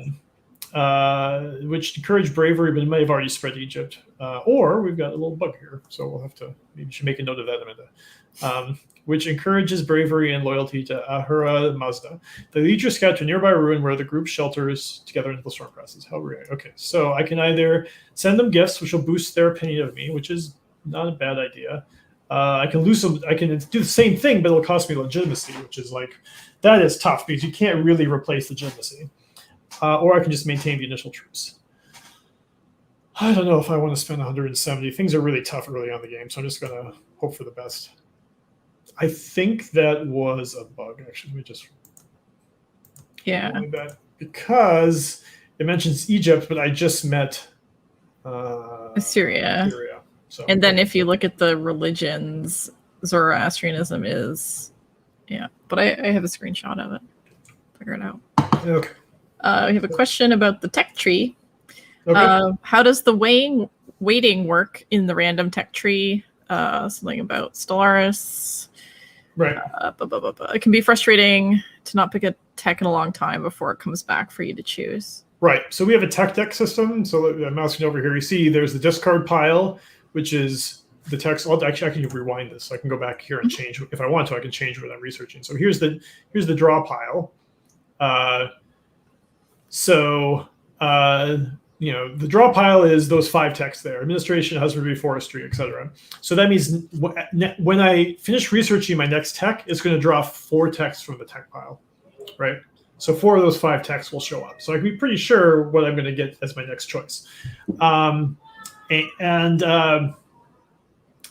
Speaker 3: Which encourage bravery, but it may have already spread to Egypt. Or we've got a little bug here, so we'll have to maybe should make a note of that, Amanda. Which encourages bravery and loyalty to Ahura Mazda. They lead your scout to a nearby ruin where the group shelters together until the storm passes. How rare. Okay, so I can either send them gifts, which will boost their opinion of me, which is not a bad idea. I can lose them. I can do the same thing, but it'll cost me legitimacy, which is like that is tough because you can't really replace legitimacy. Or I can just maintain the initial truce. I don't know if I want to spend 170. Things are really tough early on in the game, so I'm just going to hope for the best. I think that was a bug, actually. Let me just...
Speaker 2: Yeah.
Speaker 3: That because it mentions Egypt, but I just met...
Speaker 2: Assyria.
Speaker 3: So,
Speaker 2: and then if you look at the religions, Zoroastrianism is... Yeah, but I have a screenshot of it. Figure it out.
Speaker 3: Okay.
Speaker 2: We have a question about the tech tree.
Speaker 3: Okay.
Speaker 2: How does the weighting work in the random tech tree? Something about Stellaris.
Speaker 3: Right.
Speaker 2: It can be frustrating to not pick a tech in a long time before it comes back for you to choose.
Speaker 3: Right. So we have a tech deck system. So I'm mousing over here. You see there's the discard pile, which is the text. Actually, I can rewind this. So I can go back here and change. If I want to, I can change what I'm researching. So here's the draw pile. The draw pile is those 5 texts there: administration, husbandry, forestry, etc. So that means when I finish researching my next tech, it's going to draw 4 texts from the tech pile, right? So 4 of those 5 texts will show up. So I can be pretty sure what I'm going to get as my next choice.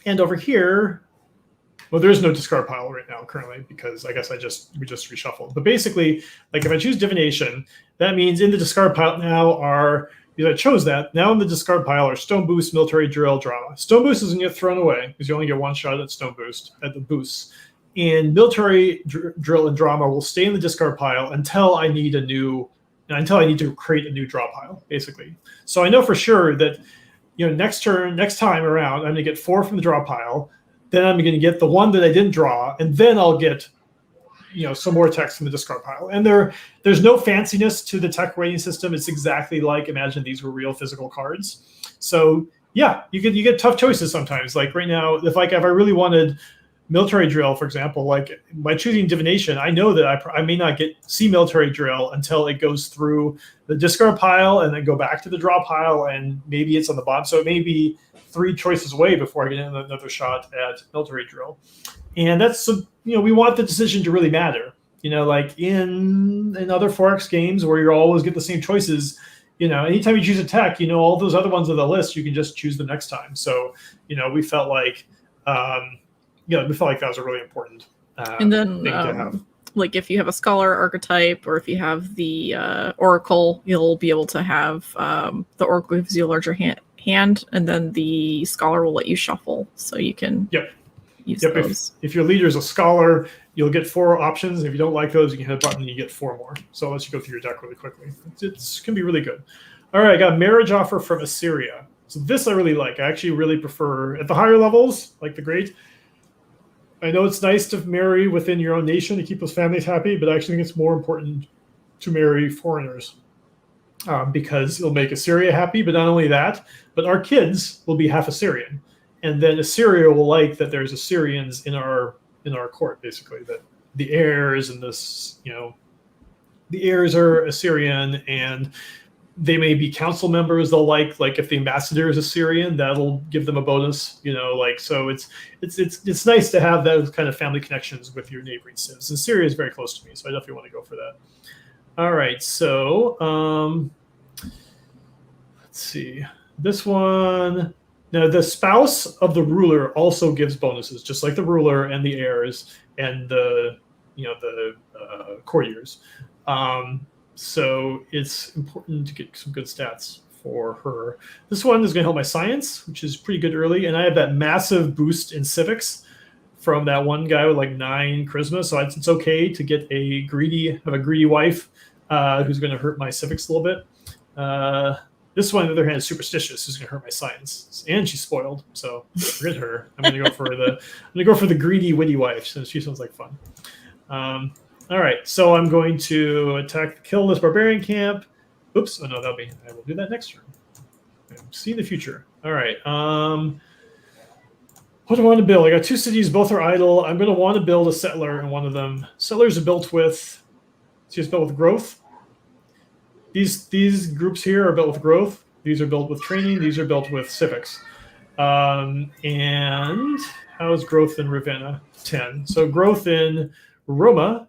Speaker 3: And over here, well, there is no discard pile right now currently because I guess we just reshuffled. But basically, like if I choose divination, that means in the discard pile now because I chose that, now in the discard pile are stone boost, military drill, drama. Stone boost is going to get thrown away because you only get 1 shot at stone boost at the boosts. And military drill and drama will stay in the discard pile until I need to create a new draw pile, basically. So I know for sure that next time around, I'm going to get 4 from the draw pile. Then I'm going to get the 1 that I didn't draw, and then I'll get, some more text from the discard pile. And there's no fanciness to the tech rating system. It's exactly like imagine these were real physical cards. So yeah, you get tough choices sometimes. Like right now, if I really wanted military drill, for example, like by choosing divination, I know that I may not see military drill until it goes through the discard pile and then go back to the draw pile, and maybe it's on the bottom. So it may be 3 choices away before I get another shot at military drill. And that's, we want the decision to really matter. Like in other 4X games where you always get the same choices, anytime you choose a tech, all those other ones on the list, you can just choose them next time. So, we felt like, that was a really important
Speaker 2: and then,
Speaker 3: thing to have.
Speaker 2: Like if you have a scholar archetype or if you have the oracle, you'll be able to have the oracle gives you a larger hand, and then the scholar will let you shuffle, so you can use those. If
Speaker 3: your leader is a scholar, you'll get 4 options. If you don't like those, you can hit a button and you get 4 more. So I'll let you go through your deck really quickly. It can be really good. All right, I got a marriage offer from Assyria. So this I really like. I actually really prefer at the higher levels, like the great. I know it's nice to marry within your own nation to keep those families happy, but I actually think it's more important to marry foreigners because it'll make Assyria happy. But not only that, but our kids will be half Assyrian, and then Assyria will like that there's Assyrians in our court, basically, that the heirs and this, the heirs are Assyrian, and they may be council members. They'll like if the ambassador is Assyrian, that'll give them a bonus, so it's nice to have those kind of family connections with your neighboring civs. And Syria is very close to me, so I definitely want to go for that. All right, so let's see this one. Now, the spouse of the ruler also gives bonuses, just like the ruler and the heirs and the courtiers. So it's important to get some good stats for her. This one is going to help my science, which is pretty good early, and I have that massive boost in civics from that one guy with like 9 charisma. So it's okay to get a greedy wife who's going to hurt my civics a little bit. This one, on the other hand, is superstitious. Who's going to hurt my science, and she's spoiled. So forget her. I'm going to go for the greedy, witty wife. So she sounds like fun. All right, so I'm going to kill this barbarian camp. Oops! Oh no, I will do that next turn. See the future. All right. What do I want to build? I got 2 cities. Both are idle. I'm going to want to build a settler in one of them. Settlers are built with. She's built with growth. These groups here are built with growth. These are built with training. These are built with civics. And how is growth in Ravenna? 10. So growth in Roma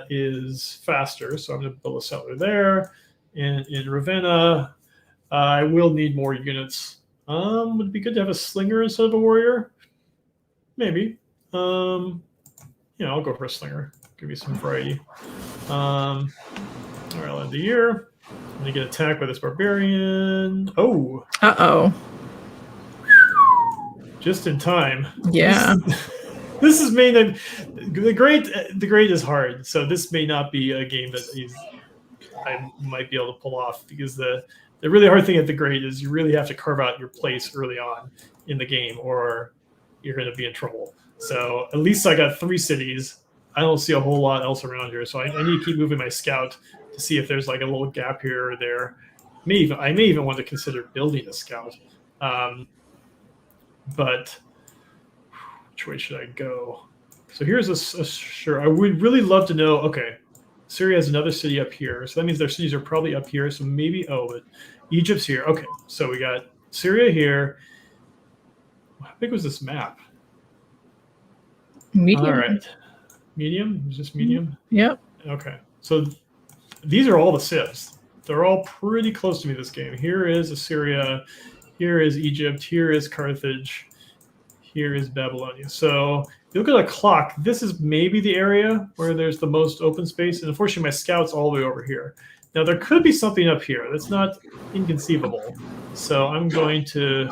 Speaker 3: is faster. So I'm going to build a settler there. And in Ravenna, I will need more units. Would it be good to have a slinger instead of a warrior? Maybe. I'll go for a slinger. Give you some variety. All right, I'll end the year. I'm going to get attacked by this barbarian. Oh.
Speaker 2: Uh-oh.
Speaker 3: Just in time.
Speaker 2: Yeah.
Speaker 3: This is mainly the great is hard. So this may not be a game that I might be able to pull off, because the really hard thing at the great is you really have to carve out your place early on in the game, or you're going to be in trouble. So at least I got 3 cities. I don't see a whole lot else around here, so I need to keep moving my scout to see if there's like a little gap here or there. I may even want to consider building a scout. But which way should I go? So here's sure. I would really love to know. Okay, Syria has another city up here, so that means their cities are probably up here. So maybe but Egypt's here. Okay, so we got Syria here. How big was this map?
Speaker 2: Medium.
Speaker 3: All right. Medium? Is this medium?
Speaker 2: Yep.
Speaker 3: Okay. So these are all the civs. They're all pretty close to me this game. Here is Assyria. Here is Egypt. Here is Carthage. Here is Babylonia. So if you look at a clock, this is maybe the area where there's the most open space. And unfortunately, my scout's all the way over here. Now, there could be something up here that's not inconceivable. So I'm going to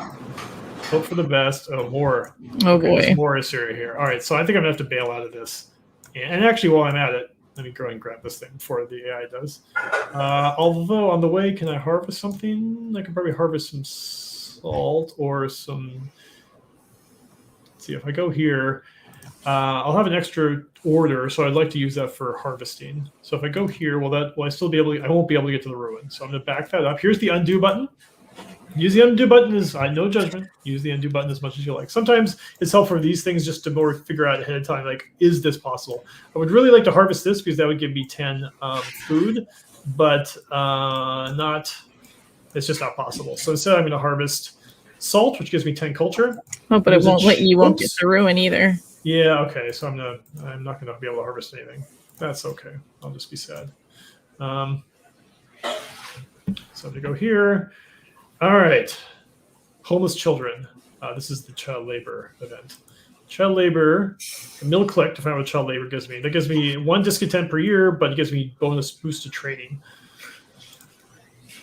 Speaker 3: hope for the best. Oh, more.
Speaker 2: Oh, boy.
Speaker 3: There's more Assyria here. All right, so I think I'm going to have to bail out of this. And actually, while I'm at it, let me go and grab this thing before the AI does. Although, on the way, can I harvest something? I can probably harvest some salt or some... Let's see, if I go here, I'll have an extra order, so I'd like to use that for harvesting. So if I go here, will I still be able to... I won't be able to get to the ruin. So I'm going to back that up. Here's the undo button. Use the undo button no judgment. Use the undo button as much as you like. Sometimes it's helpful for these things just to more figure out ahead of time, like, is this possible? I would really like to harvest this because that would give me 10 food, but it's just not possible. So instead I'm going to harvest salt, which gives me 10 culture.
Speaker 2: Oh, but it won't let you, won't get the ruin either.
Speaker 3: Yeah, okay. So I'm not going to be able to harvest anything. That's okay. I'll just be sad. So I'm going to go here. All right, homeless children. This is the child labor event. Child labor, middle click to find out what child labor gives me. That gives me 1 discontent per year, but it gives me bonus boost to training.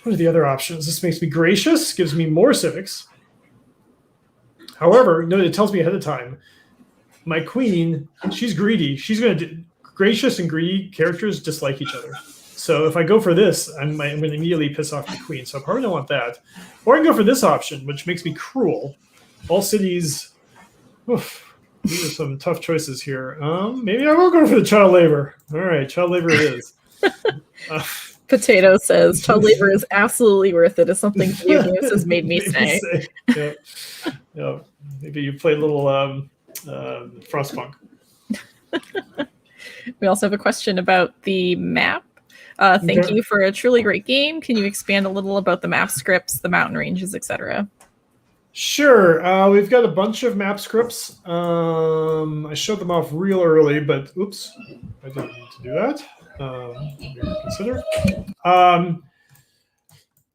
Speaker 3: What are the other options? This makes me gracious, gives me more civics. However, no, it tells me ahead of time. My queen, she's greedy. She's going to gracious and greedy characters dislike each other. So if I go for this, I'm going to immediately piss off the queen. So I probably don't want that. Or I can go for this option, which makes me cruel. All cities. Oof, these are some tough choices here. Maybe I will go for the child labor. All right, child labor it is.
Speaker 2: Potato says child labor is absolutely worth it. Is something video games has made me say.
Speaker 3: Yeah. Maybe you play a little Frostpunk.
Speaker 2: We also have a question about the map. Thank you for a truly great game. Can you expand a little about the map scripts, the mountain ranges, etc.?
Speaker 3: Sure. We've got a bunch of map scripts. I showed them off real early, but oops, I didn't need to do that. Consider.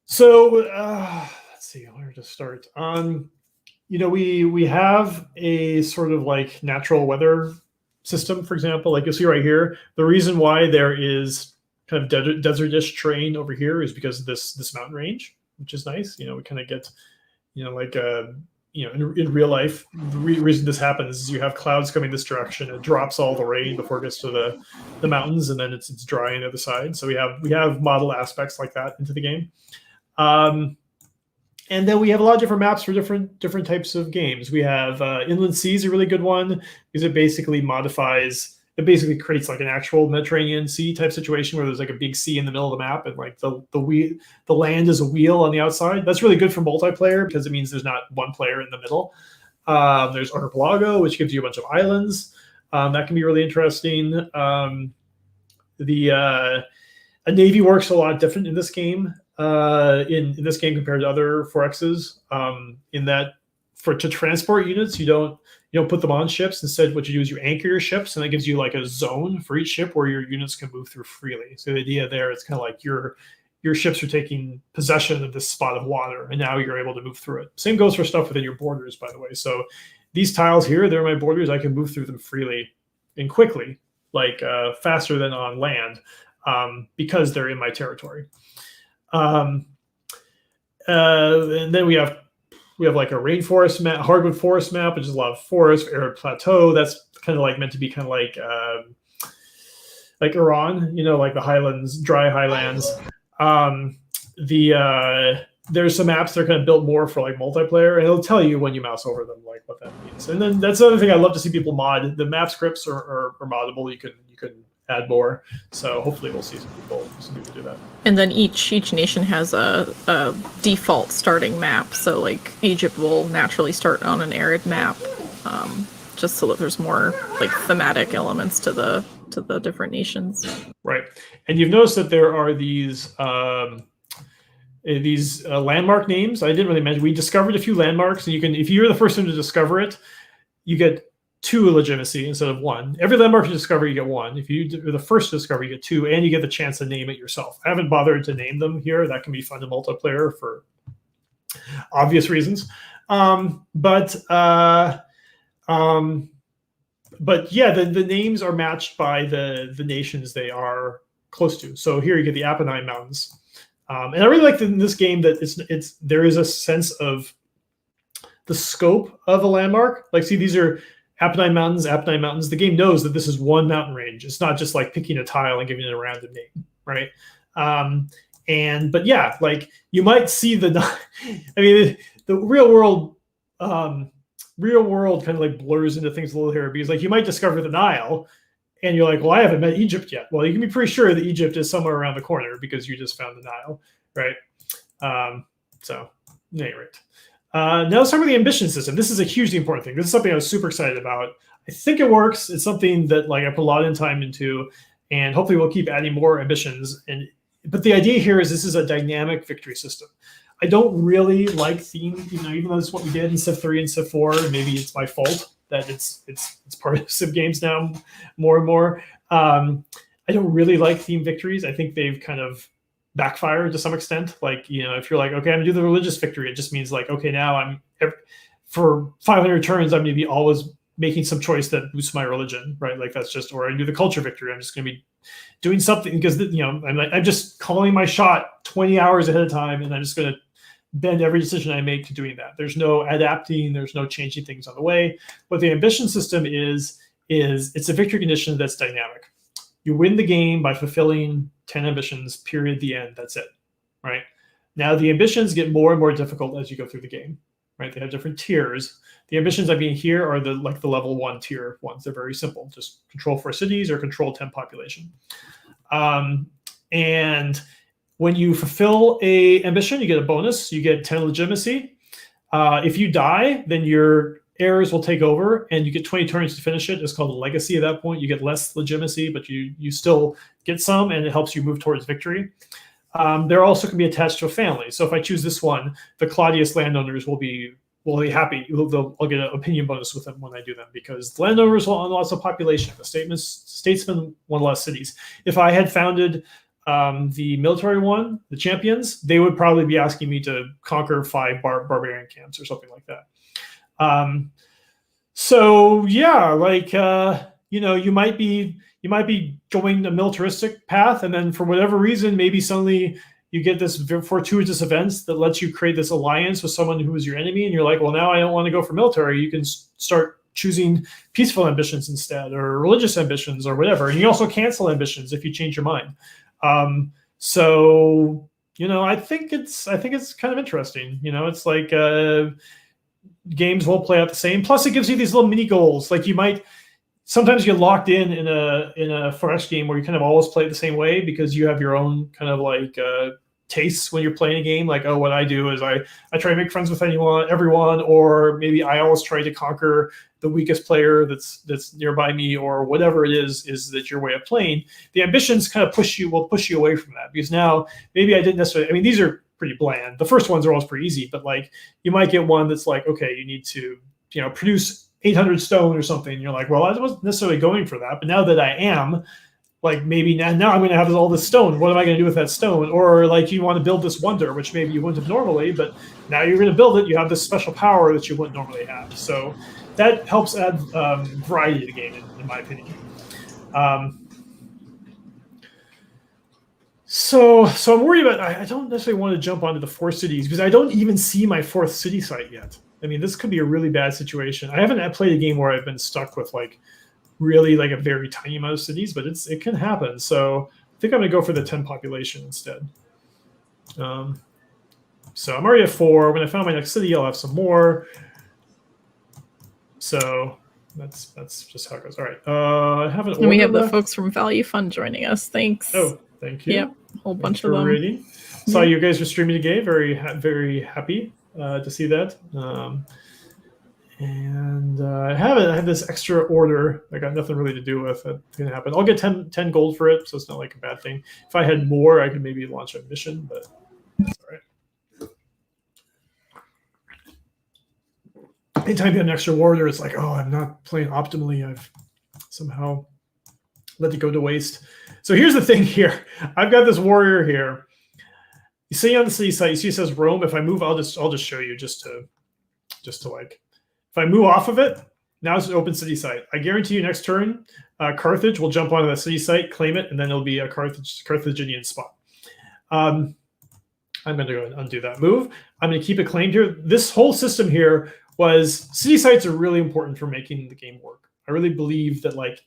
Speaker 3: Let's see where to start. We have a sort of like natural weather system, for example. Like you'll see right here, the reason why there is kind of desertish terrain over here is because of this mountain range, which is nice. We kind of get, in real life, the reason this happens is you have clouds coming this direction. It drops all the rain before it gets to the mountains, and then it's dry on the other side. So we have model aspects like that into the game. And then we have a lot of different maps for different types of games. We have Inland Sea is a really good one because it basically creates like an actual Mediterranean Sea type situation where there's like a big sea in the middle of the map and like the land is a wheel on the outside. That's really good for multiplayer because it means there's not one player in the middle. There's Archipelago, which gives you a bunch of islands. That can be really interesting. A navy works a lot different in this game. In this game compared to other 4Xs, in that to transport units, you don't put them on ships. Instead, what you do is you anchor your ships, and that gives you like a zone for each ship where your units can move through freely. So the idea there is kind of like your ships are taking possession of this spot of water, and now you're able to move through it. Same goes for stuff within your borders, by the way. So these tiles here, they're my borders. I can move through them freely and quickly, like faster than on land, because they're in my territory. And then we have like a rainforest map, hardwood forest map, which is a lot of forest, arid plateau. That's kind of like meant to be kind of like Iran, like the highlands, dry highlands. There's some apps that are kind of built more for like multiplayer, and it'll tell you when you mouse over them, like what that means. And then that's the other thing I love to see people mod. The map scripts are moddable. You can add more. So hopefully we'll see some people do that.
Speaker 2: And then each nation has a default starting map. So like Egypt will naturally start on an arid map, just so that there's more like thematic elements to the different nations.
Speaker 3: Right. And you've noticed that there are these landmark names. I didn't really mention. We discovered a few landmarks, and if you're the first one to discover it, you get 2 legitimacy instead of 1. Every landmark you discover, you get 1. If you're the first to discover, you get 2, and you get the chance to name it yourself. I haven't bothered to name them here. That can be fun in multiplayer for obvious reasons. But yeah, the names are matched by the nations they are close to. So here you get the Apennine Mountains, and I really like in this game that there is a sense of the scope of a landmark. Like, see, these are Apennine Mountains. The game knows that this is one mountain range. It's not just like picking a tile and giving it a random name, right? But yeah, like you might see the real world kind of like blurs into things a little here, because like you might discover the Nile and you're like, well, I haven't met Egypt yet. Well, you can be pretty sure that Egypt is somewhere around the corner because you just found the Nile, right? So at any rate. Now let's talk about the ambition system. This is a hugely important thing. This is something I was super excited about. I think it works. It's something that like I put a lot of time into, and hopefully we'll keep adding more ambitions. But the idea here is this is a dynamic victory system. I don't really like theme, even though that's what we did in Civ 3 and Civ 4. Maybe it's my fault that it's part of Civ games now more and more. I don't really like theme victories. I think they've kind of backfire to some extent. Like, if you're like, okay, I'm gonna do the religious victory, it just means like, okay, now for 500 turns, I'm gonna be always making some choice that boosts my religion, right? Like that's just, or I do the culture victory, I'm just gonna be doing something because I'm just calling my shot 20 hours ahead of time, and I'm just gonna bend every decision I make to doing that. There's no adapting, there's no changing things on the way. What the ambition system is it's a victory condition that's dynamic. You win the game by fulfilling 10 ambitions, period, the end. That's it, right? Now, the ambitions get more and more difficult as you go through the game, right? They have different tiers. The ambitions I mean here are the level 1 tier ones. They're very simple. Just control 4 cities or control 10 population. And when you fulfill a ambition, you get a bonus. You get 10 legitimacy. If you die, then your heirs will take over, and you get 20 turns to finish it. It's called a legacy at that point. You get less legitimacy, but you still get some, and it helps you move towards victory. There also can be attached to a family. So if I choose this one, the Claudius landowners will be happy. I'll get an opinion bonus with them when I do them, because the landowners will own lots of population. The statesmen want less cities. If I had founded the military one, the champions, they would probably be asking me to conquer 5 barbarian camps or something like that. So yeah, like you might be going a militaristic path, and then for whatever reason, maybe suddenly you get this fortuitous events that lets you create this alliance with someone who is your enemy, and you're like, well, now I don't want to go for military. You can start choosing peaceful ambitions instead, or religious ambitions, or whatever. And you also cancel ambitions if you change your mind. So I think it's kind of interesting. It's like games won't play out the same. Plus, it gives you these little mini goals. Like you might sometimes get locked in a Fresh game where you kind of always play it the same way, because you have your own kind of like tastes when you're playing a game. Like, oh, what I do is I try to make friends with everyone, or maybe I always try to conquer the weakest player that's nearby me, or whatever it is that your way of playing. The ambitions kind of will push you away from that, because now maybe I didn't necessarily. I mean, these are pretty bland. The first ones are always pretty easy, but like you might get one that's like, okay, you need to produce 800 stone or something. And you're like, well, I wasn't necessarily going for that, but now that I am, like, maybe now I'm going to have all this stone. What am I going to do with that stone? Or like you want to build this wonder, which maybe you wouldn't have normally, but now you're going to build it. You have this special power that you wouldn't normally have. So that helps add variety to the game, in my opinion. So I'm worried about. I don't necessarily want to jump onto the 4 cities, because I don't even see my 4th city site yet. I mean, this could be a really bad situation. I haven't played a game where I've been stuck with like really like a very tiny amount of cities, but it can happen. So I think I'm gonna go for the 10 population instead. So I'm already at 4. When I found my next city, I'll have some more. So that's just how it goes. All right. I have an order.
Speaker 2: And we have
Speaker 3: left.
Speaker 2: the folks from Value Fund joining us. Thanks.
Speaker 3: Oh, thank you.
Speaker 2: Yep, a whole bunch of them.
Speaker 3: Reading. Saw you guys were streaming today. Very happy to see that. And I have this extra order. I got nothing really to do with it. It's gonna happen. I'll get 10 gold for it, so it's not like a bad thing. If I had more, I could maybe launch a mission, but that's all right. Anytime you have an extra warrior, it's like, oh, I'm not playing optimally. I've somehow let it go to waste. So here's the thing here. I've got this warrior here. You see on the city site, you see it says Rome. If I move, I'll just show you just to like, if I move off of it, now it's an open city site. I guarantee you next turn, Carthage will jump onto the city site, claim it, and then it'll be a Carthaginian spot. I'm going to go and undo that move. I'm going to keep it claimed here. This whole system here was city sites are really important for making the game work. I really believe that like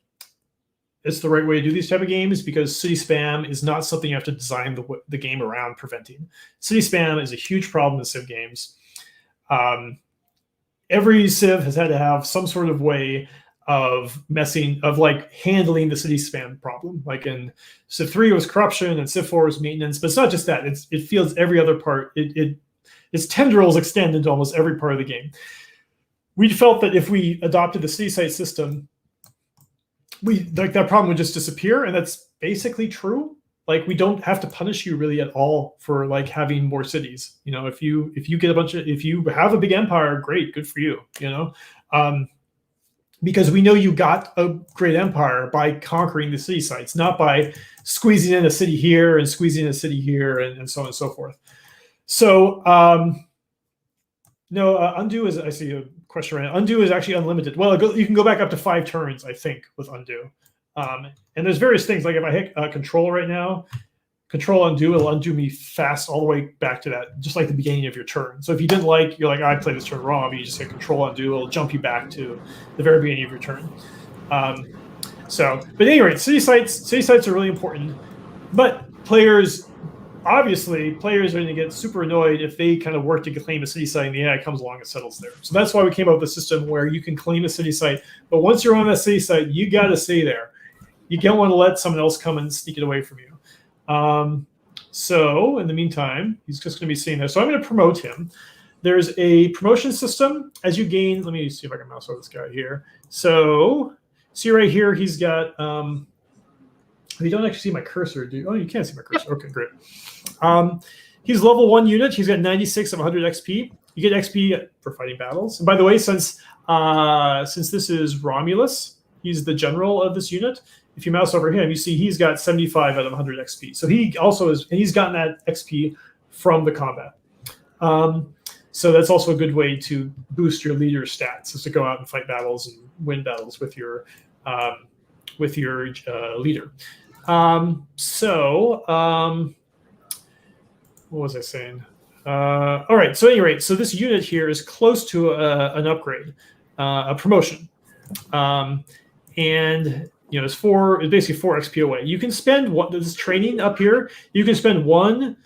Speaker 3: it's the right way to do these type of games, because city spam is not something you have to design the game around preventing. City spam is a huge problem in Civ games. Every Civ has had to have some sort of way of handling the city spam problem. Like in Civ 3 was corruption, and Civ 4 was maintenance, but it's not just that. It feels every other part. Its tendrils extend into almost every part of the game. We felt that if we adopted the city site system, that problem would just disappear, and that's basically true. Like, we don't have to punish you really at all for like having more cities. If you get if you have a big empire, great, good for you. Because we know you got a great empire by conquering the city sites, not by squeezing in a city here and squeezing in a city here and so on and so forth. So undo is, I see a question right now. Undo is actually unlimited. Well, you can go back up to 5 turns, I think, with undo. And there's various things. Like if I hit control right now, control undo, it'll undo me fast all the way back to that, just like the beginning of your turn. So if you didn't you're like, I played this turn wrong, but you just hit control undo, it'll jump you back to the very beginning of your turn. But anyway, city sites are really important. But players are going to get super annoyed if they kind of work to claim a city site and the AI comes along and settles there. So that's why we came up with a system where you can claim a city site, but once you're on that city site, you got to stay there. You don't want to let someone else come and sneak it away from you. So in the meantime, he's just going to be sitting there. So I'm going to promote him. There's a promotion system as you gain. Let me see if I can mouse over this guy here. So see right here, he's got. You don't actually see my cursor, do you? Oh, you can't see my cursor. Okay, great. He's level 1 unit. He's got 96 of 100 XP. You get XP for fighting battles. And by the way, since this is Romulus, he's the general of this unit. If you mouse over him, you see he's got 75 out of 100 XP. So he also is, and he's gotten that XP from the combat. So that's also a good way to boost your leader stats, is to go out and fight battles and win battles with your leader. What was I saying? All right. So at any rate, so this unit here is close to an upgrade, a promotion, and it's basically 4 XP away. You can spend this training up here. You can spend 1.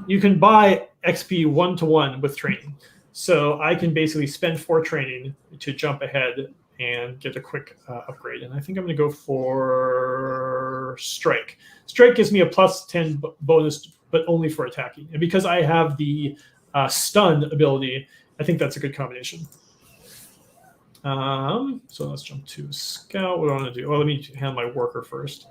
Speaker 3: You can buy XP 1-to-1 with training. So I can basically spend 4 training to jump ahead and get a quick upgrade. And I think I'm going to go for Strike. Strike gives me a +10 bonus, but only for attacking. And because I have the stun ability, I think that's a good combination. So let's jump to Scout. What do I want to do? Well, let me handle my worker first.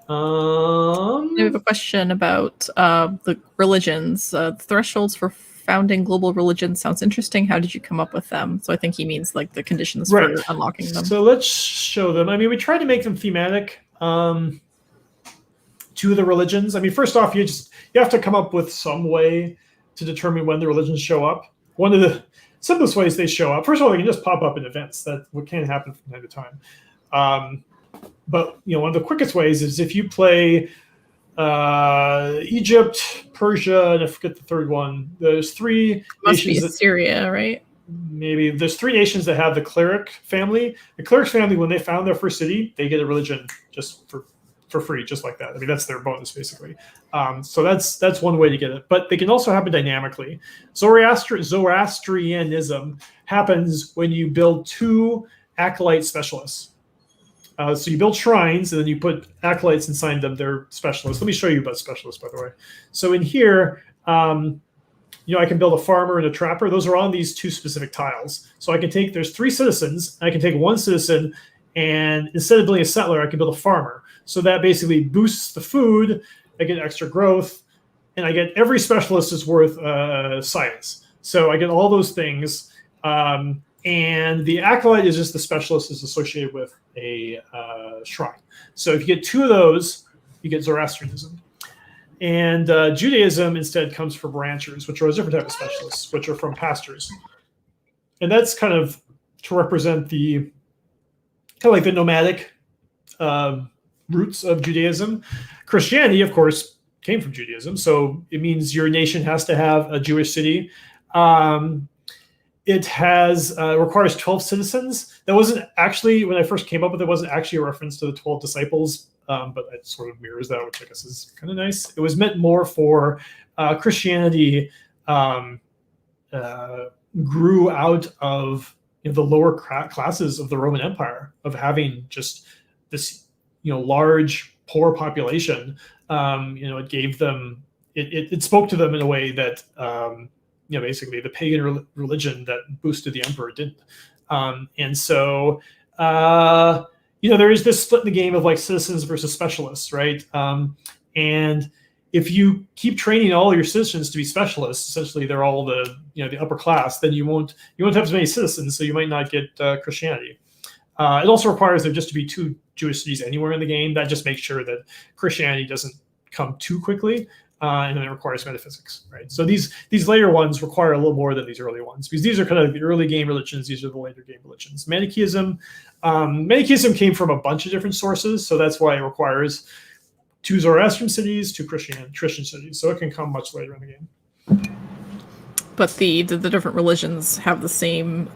Speaker 2: I have a question about the religions. Thresholds for founding global religions sounds interesting. How did you come up with them? So I think he means like the conditions for unlocking them.
Speaker 3: So let's show them. I mean, we tried to make them thematic to the religions. I mean, first off, you have to come up with some way to determine when the religions show up. One of the simplest ways they show up, first of all, they can just pop up in events. That what can happen from time to time. But one of the quickest ways is if you play Egypt, Persia, and I forget the third one. There's 3 nations.
Speaker 2: Must be Syria, right?
Speaker 3: Maybe there's 3 nations that have the cleric family. The cleric family, when they found their first city, they get a religion just for free, just like that. I mean, that's their bonus basically. So that's one way to get it. But they can also happen dynamically. Zoroastrianism happens when you build 2 acolyte specialists. So you build shrines, and then you put acolytes inside them. They're specialists. Let me show you about specialists, by the way. So in here, I can build a farmer and a trapper. Those are on these 2 specific tiles. So I can take, there's 3 citizens. I can take 1 citizen, and instead of building a settler, I can build a farmer. So that basically boosts the food. I get extra growth, and I get every specialist is worth science. So I get all those things. And the acolyte is just the specialist is associated with a shrine. So if you get 2 of those, you get Zoroastrianism. And Judaism instead comes from ranchers, which are a different type of specialists, which are from pastors. And that's kind of to represent the kind of like the nomadic roots of Judaism. Christianity, of course, came from Judaism. So it means your nation has to have a Jewish city. It requires 12 citizens. That wasn't actually, when I first came up with it, wasn't actually a reference to the 12 disciples, but it sort of mirrors that, which I guess is kind of nice. It was meant more for Christianity grew out of the lower classes of the Roman Empire, of having just this large, poor population. It gave them, it spoke to them in a way that basically the pagan religion that boosted the emperor didn't. And so, there is this split in the game of like citizens versus specialists, right? And if you keep training all your citizens to be specialists, essentially they're all the upper class, then you won't have as many citizens, so you might not get Christianity. It also requires there just to be 2 Jewish cities anywhere in the game. That just makes sure that Christianity doesn't come too quickly. And then it requires metaphysics, right? So these later ones require a little more than these early ones, because these are kind of the early game religions. These are the later game religions. Manichaeism came from a bunch of different sources, so that's why it requires 2 Zoroastrian cities, 2 Christian cities. So it can come much later in the game.
Speaker 2: But the different religions have the same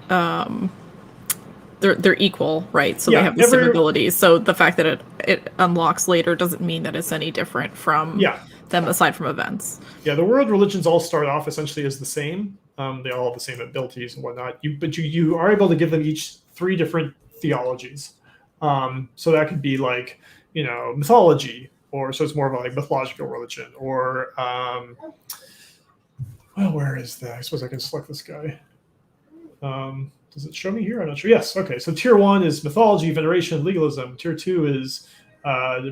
Speaker 2: they're equal, right? So
Speaker 3: Yeah,
Speaker 2: they have the same abilities. So the fact that it unlocks later doesn't mean that it's any different from them aside from events.
Speaker 3: Yeah, the world religions all start off essentially as the same. They all have the same abilities and whatnot. But you are able to give them each 3 different theologies. So that could be like, mythology, or so it's more of a like mythological religion, or well, where is that? I suppose I can select this guy. Does it show me here? I'm not sure. Yes. Okay. So tier 1 is mythology, veneration, legalism. Tier 2 is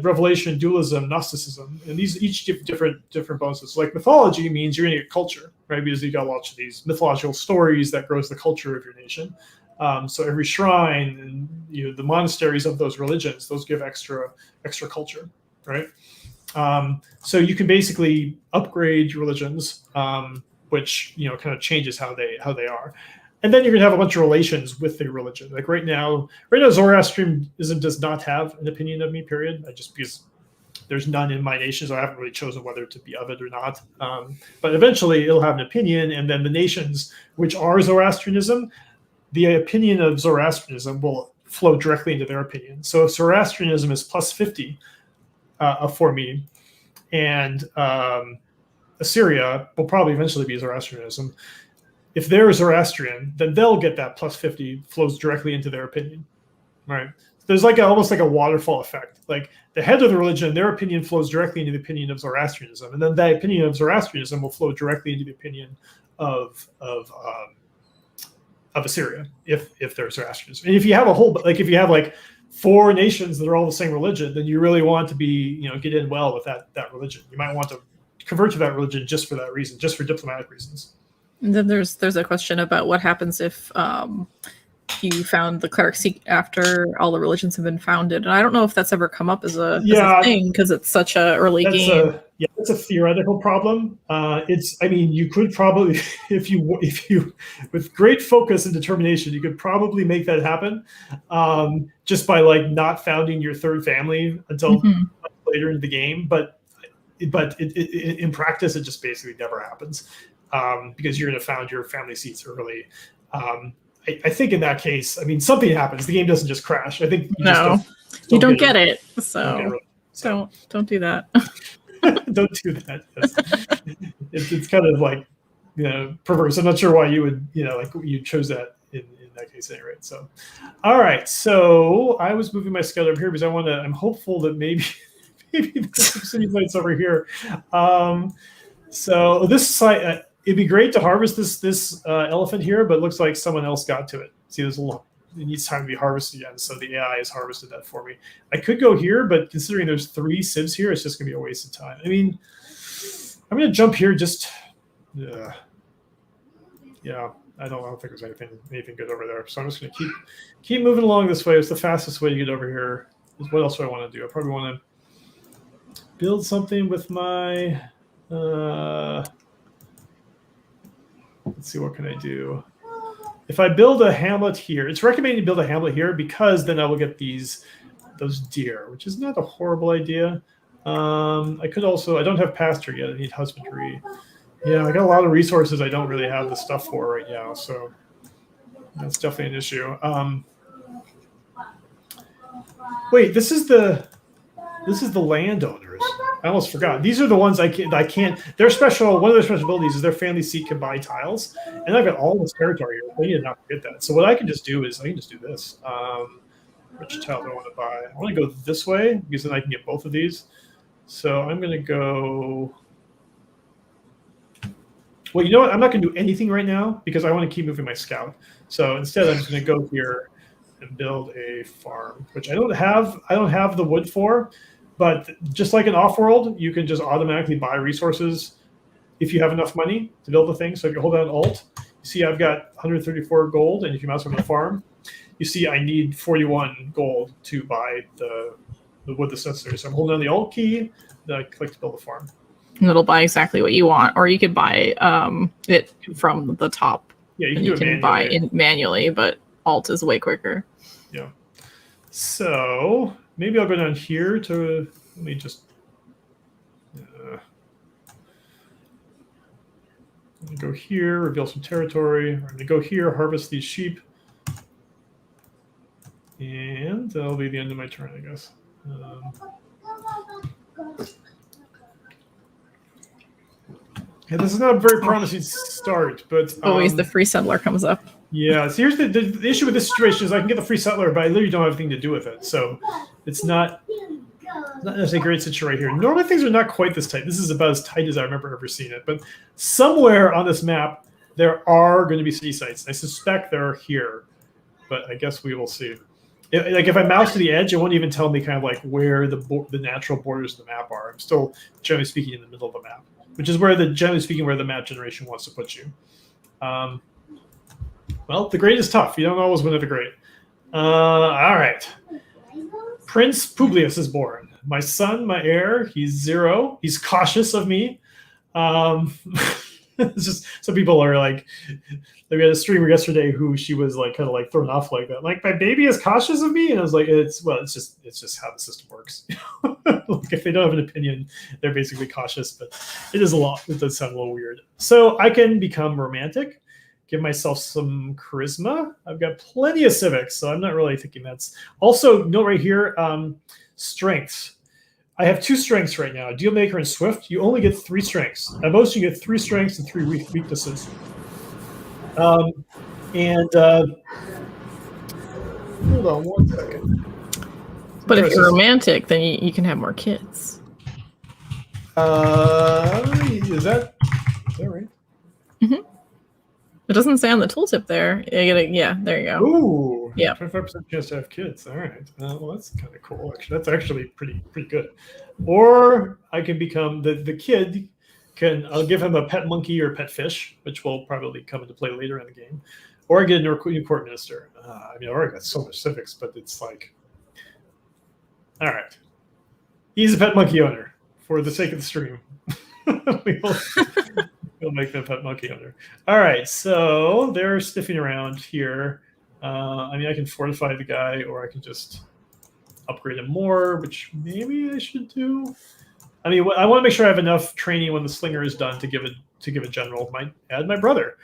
Speaker 3: revelation, dualism, Gnosticism, and these each give different bonuses. So like mythology means you're going to get culture, right? Because you got lots of these mythological stories that grows the culture of your nation. So every shrine and the monasteries of those religions, those give extra culture, right? So you can basically upgrade your religions, which kind of changes how they are. And then you're going to have a bunch of relations with the religion. Like right now, Zoroastrianism does not have an opinion of me, period. Because there's none in my nation, so I haven't really chosen whether to be of it or not. But eventually it'll have an opinion, and then the nations which are Zoroastrianism, the opinion of Zoroastrianism will flow directly into their opinion. So if Zoroastrianism is plus 50 for me, and Assyria will probably eventually be Zoroastrianism, if they're Zoroastrian, then they'll get that plus 50 flows directly into their opinion, right? There's like almost like a waterfall effect. Like the head of the religion, their opinion flows directly into the opinion of Zoroastrianism, and then that opinion of Zoroastrianism will flow directly into the opinion of Assyria if they're Zoroastrians. And if you have if you have like 4 nations that are all the same religion, then you really want to be get in well with that religion. You might want to convert to that religion just for that reason, just for diplomatic reasons.
Speaker 2: And then there's a question about what happens if you found the cleric seat after all the religions have been founded, and I don't know if that's ever come up as a thing because it's such a early game.
Speaker 3: That's a theoretical problem. You could probably, if you with great focus and determination, you could probably make that happen, just by like not founding your 3rd family until later in the game. But in practice, it just basically never happens. Because you're going to found your family seats early. I think in that case, something happens. The game doesn't just crash. I think
Speaker 2: you don't get it. So don't do that.
Speaker 3: Don't do that. It's kind of like perverse. I'm not sure why you would you chose that in that case anyway. So, all right. So I was moving my schedule up here because I'm hopeful that maybe there's some city lights over here. So this site. It'd be great to harvest this elephant here, but it looks like someone else got to it. See, it needs time to be harvested again, so the AI has harvested that for me. I could go here, but considering there's 3 civs here, it's just going to be a waste of time. I'm going to jump here just... I don't think there's anything good over there. So I'm just going to keep moving along this way. It's the fastest way to get over here. What else do I want to do? I probably want to build something with my... let's see, what can I do? If I build a hamlet here, it's recommended to build a hamlet here because then I will get those deer, which is not a horrible idea. I don't have pasture yet. I need husbandry. Yeah, I got a lot of resources I don't really have the stuff for right now, so that's definitely an issue. Wait, this is the landowners. I almost forgot. These are the ones I can't. They're special. One of their special abilities is their family seat can buy tiles, and I've got all this territory here. I need to not forget that. So what I can just do is I can just do this. Which tile do I want to buy? I want to go this way because then I can get both of these. So I'm going to go. Well, you know what? I'm not going to do anything right now because I want to keep moving my scout. So instead, I'm just going to go here and build a farm, which I don't have the wood for. But just like in Offworld, you can just automatically buy resources if you have enough money to build the thing. So if you hold down Alt, you see I've got 134 gold, and if you mouse over the farm, you see I need 41 gold to buy the wood that's necessary. So I'm holding down the Alt key, then I click to build the farm.
Speaker 2: And it'll buy exactly what you want, or you could buy it from the top.
Speaker 3: Yeah, you can
Speaker 2: buy it manually, but Alt is way quicker.
Speaker 3: Yeah. So maybe I'll go down here to, let me just, let me go here, reveal some territory. I'm going to go here, harvest these sheep. And that'll be the end of my turn, I guess. Yeah, this is not a very promising start, but
Speaker 2: always the free settler comes up.
Speaker 3: Yeah, so here's the issue with this situation is I can get the free settler, but I literally don't have anything to do with it. So it's not necessarily a great situation right here. Normally things are not quite this tight. This is about as tight as I remember ever seeing it. But somewhere on this map, there are going to be city sites. I suspect they're here, but I guess we will see. Like if I mouse to the edge, it won't even tell me kind of like where the natural borders of the map are. I'm still, generally speaking, in the middle of the map, which is where generally speaking, where the map generation wants to put you. Well, the grade is tough. You don't always win at the grade. All right. Prince Publius is born. My son, my heir, he's 0. He's cautious of me. It's just some people are like, we had a streamer yesterday who she was like kind of like thrown off like that. Like, my baby is cautious of me, and I was like, it's just how the system works. Like, if they don't have an opinion, they're basically cautious. But it is a lot. It does sound a little weird. So I can become romantic, give myself some charisma. I've got plenty of civics, so I'm not really thinking that's. Also, note right here, strengths. I have 2 strengths right now. Dealmaker and Swift. You only get 3 strengths. At most, you get 3 strengths and 3 weaknesses. Hold on 1 second.
Speaker 2: But if you're romantic, then you can have more kids.
Speaker 3: Is that right?
Speaker 2: Mm-hmm. It doesn't say on the tooltip there. Yeah, there you go.
Speaker 3: Ooh,
Speaker 2: yeah,
Speaker 3: 25% chance to have kids. All right. Well, that's kind of cool. Actually, that's actually pretty good. Or I can become the kid. I'll give him a pet monkey or pet fish, which will probably come into play later in the game. Or I get a new court minister. I mean, I already got so much civics, but it's like, all right. He's a pet monkey owner for the sake of the stream. We'll make them pet monkey owner. All right, so they're sniffing around here. I mean, I can fortify the guy, or I can just upgrade him more, which maybe I should do. I mean, I want to make sure I have enough training when the slinger is done to give a general. Might add my brother.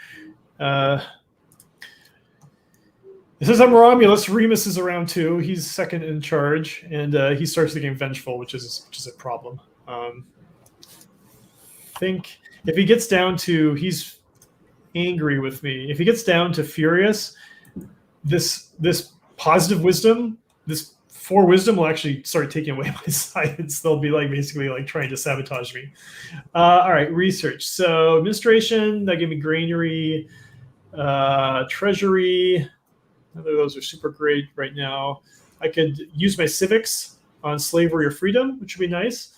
Speaker 3: This is Romulus. Remus is around too. He's second in charge, and he starts the game vengeful, which is a problem. I think if he gets down to he's angry with me. If he gets down to furious, this positive wisdom, this 4 wisdom will actually start taking away my science. They'll be like basically like trying to sabotage me. All right, research. So administration, that gave me granary, treasury. None of those are super great right now. I could use my civics on slavery or freedom, which would be nice.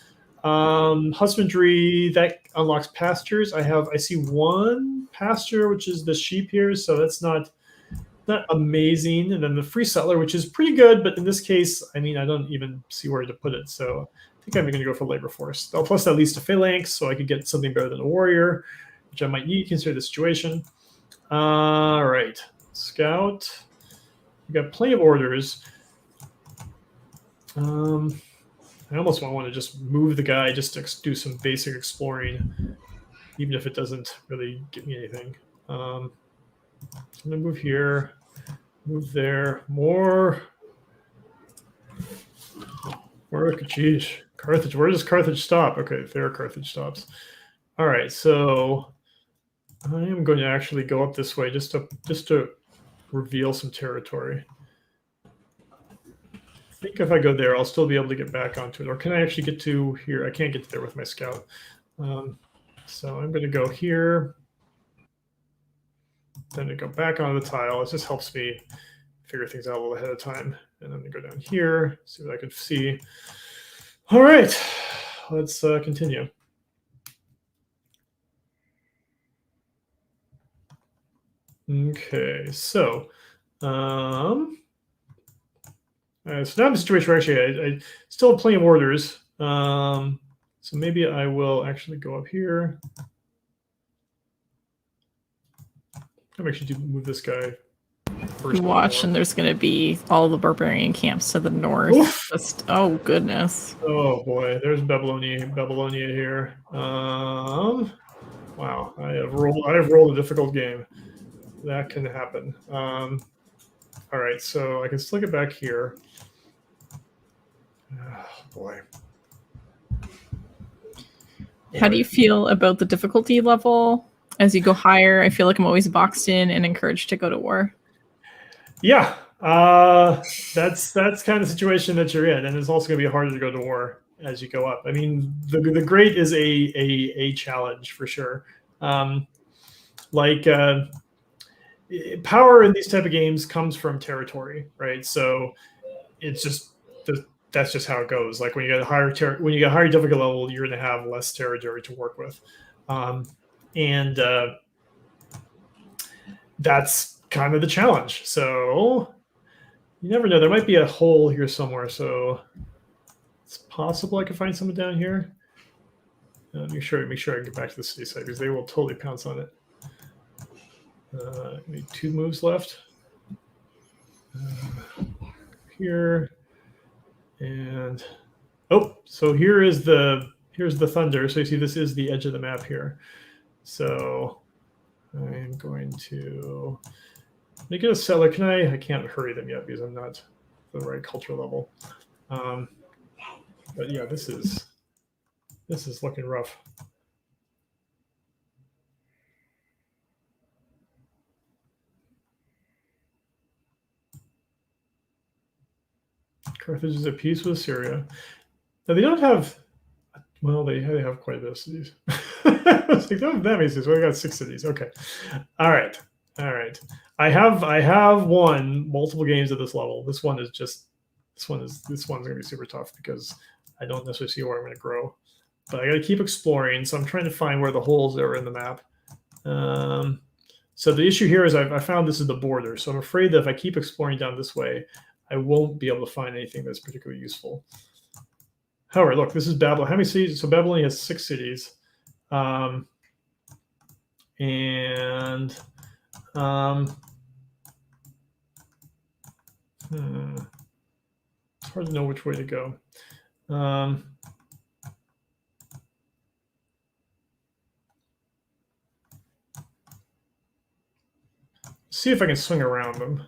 Speaker 3: Husbandry, that unlocks pastures. I see 1 pasture, which is the sheep here, so that's not amazing. And then the free settler, which is pretty good, but in this case, I mean, I don't even see where to put it. So I think I'm going to go for labor force. Plus at least a phalanx, so I could get something better than a warrior, which I might need consider the situation. All right, scout. We got plenty of orders. I almost want to just move the guy just to do some basic exploring, even if it doesn't really give me anything. I'm going to move here, move there, more. Geez, Carthage. Where does Carthage stop? Okay, there Carthage stops. All right, so I am going to actually go up this way just to reveal some territory. I think if I go there, I'll still be able to get back onto it. Or can I actually get to here? I can't get to there with my scout. So I'm going to go here. Then to go back onto the tile. It just helps me figure things out a little ahead of time. And I'm going to go down here, see what I can see. All right, let's continue. Okay, so so now I'm in a situation where actually I still have plenty of orders. So maybe I will actually go up here. I'm actually move this guy first.
Speaker 2: Watch, and there's going to be all the barbarian camps to the north. Just, oh goodness.
Speaker 3: Oh boy, there's Babylonia here. Wow, I have rolled a difficult game. That can happen. All All right, so I can still get back here. Oh, boy.
Speaker 2: How do you feel about the difficulty level? As you go higher, I feel like I'm always boxed in and encouraged to go to war.
Speaker 3: Yeah, that's kind of the situation that you're in, and it's also going to be harder to go to war as you go up. I mean, the great is a challenge for sure. Like power in these type of games comes from territory, right? So it's just that's just how it goes. Like when you get a higher difficulty level, you're going to have less territory to work with, and that's kind of the challenge. So you never know. There might be a hole here somewhere. So it's possible I can find someone down here. Make sure I can get back to the city side because they will totally pounce on it. Need 2 moves left. Here and so here's the thunder. So you see this is the edge of the map here. So I'm going to make it a settler. I can't hurry them yet because I'm not the right cultural level. But yeah, this is looking rough. Carthage is at peace with Syria. Now they don't have. Well, they have quite a bit of cities. I was like, oh, that makes sense. Well, I got 6 cities. Okay. All right. I have won multiple games at this level. This one's gonna be super tough because I don't necessarily see where I'm gonna grow. But I gotta keep exploring. So I'm trying to find where the holes are in the map. So the issue here is I found this is the border. So I'm afraid that if I keep exploring down this way, I won't be able to find anything that's particularly useful. However, look, this is Babylon. How many cities? So Babylon has 6 cities. It's hard to know which way to go. See if I can swing around them.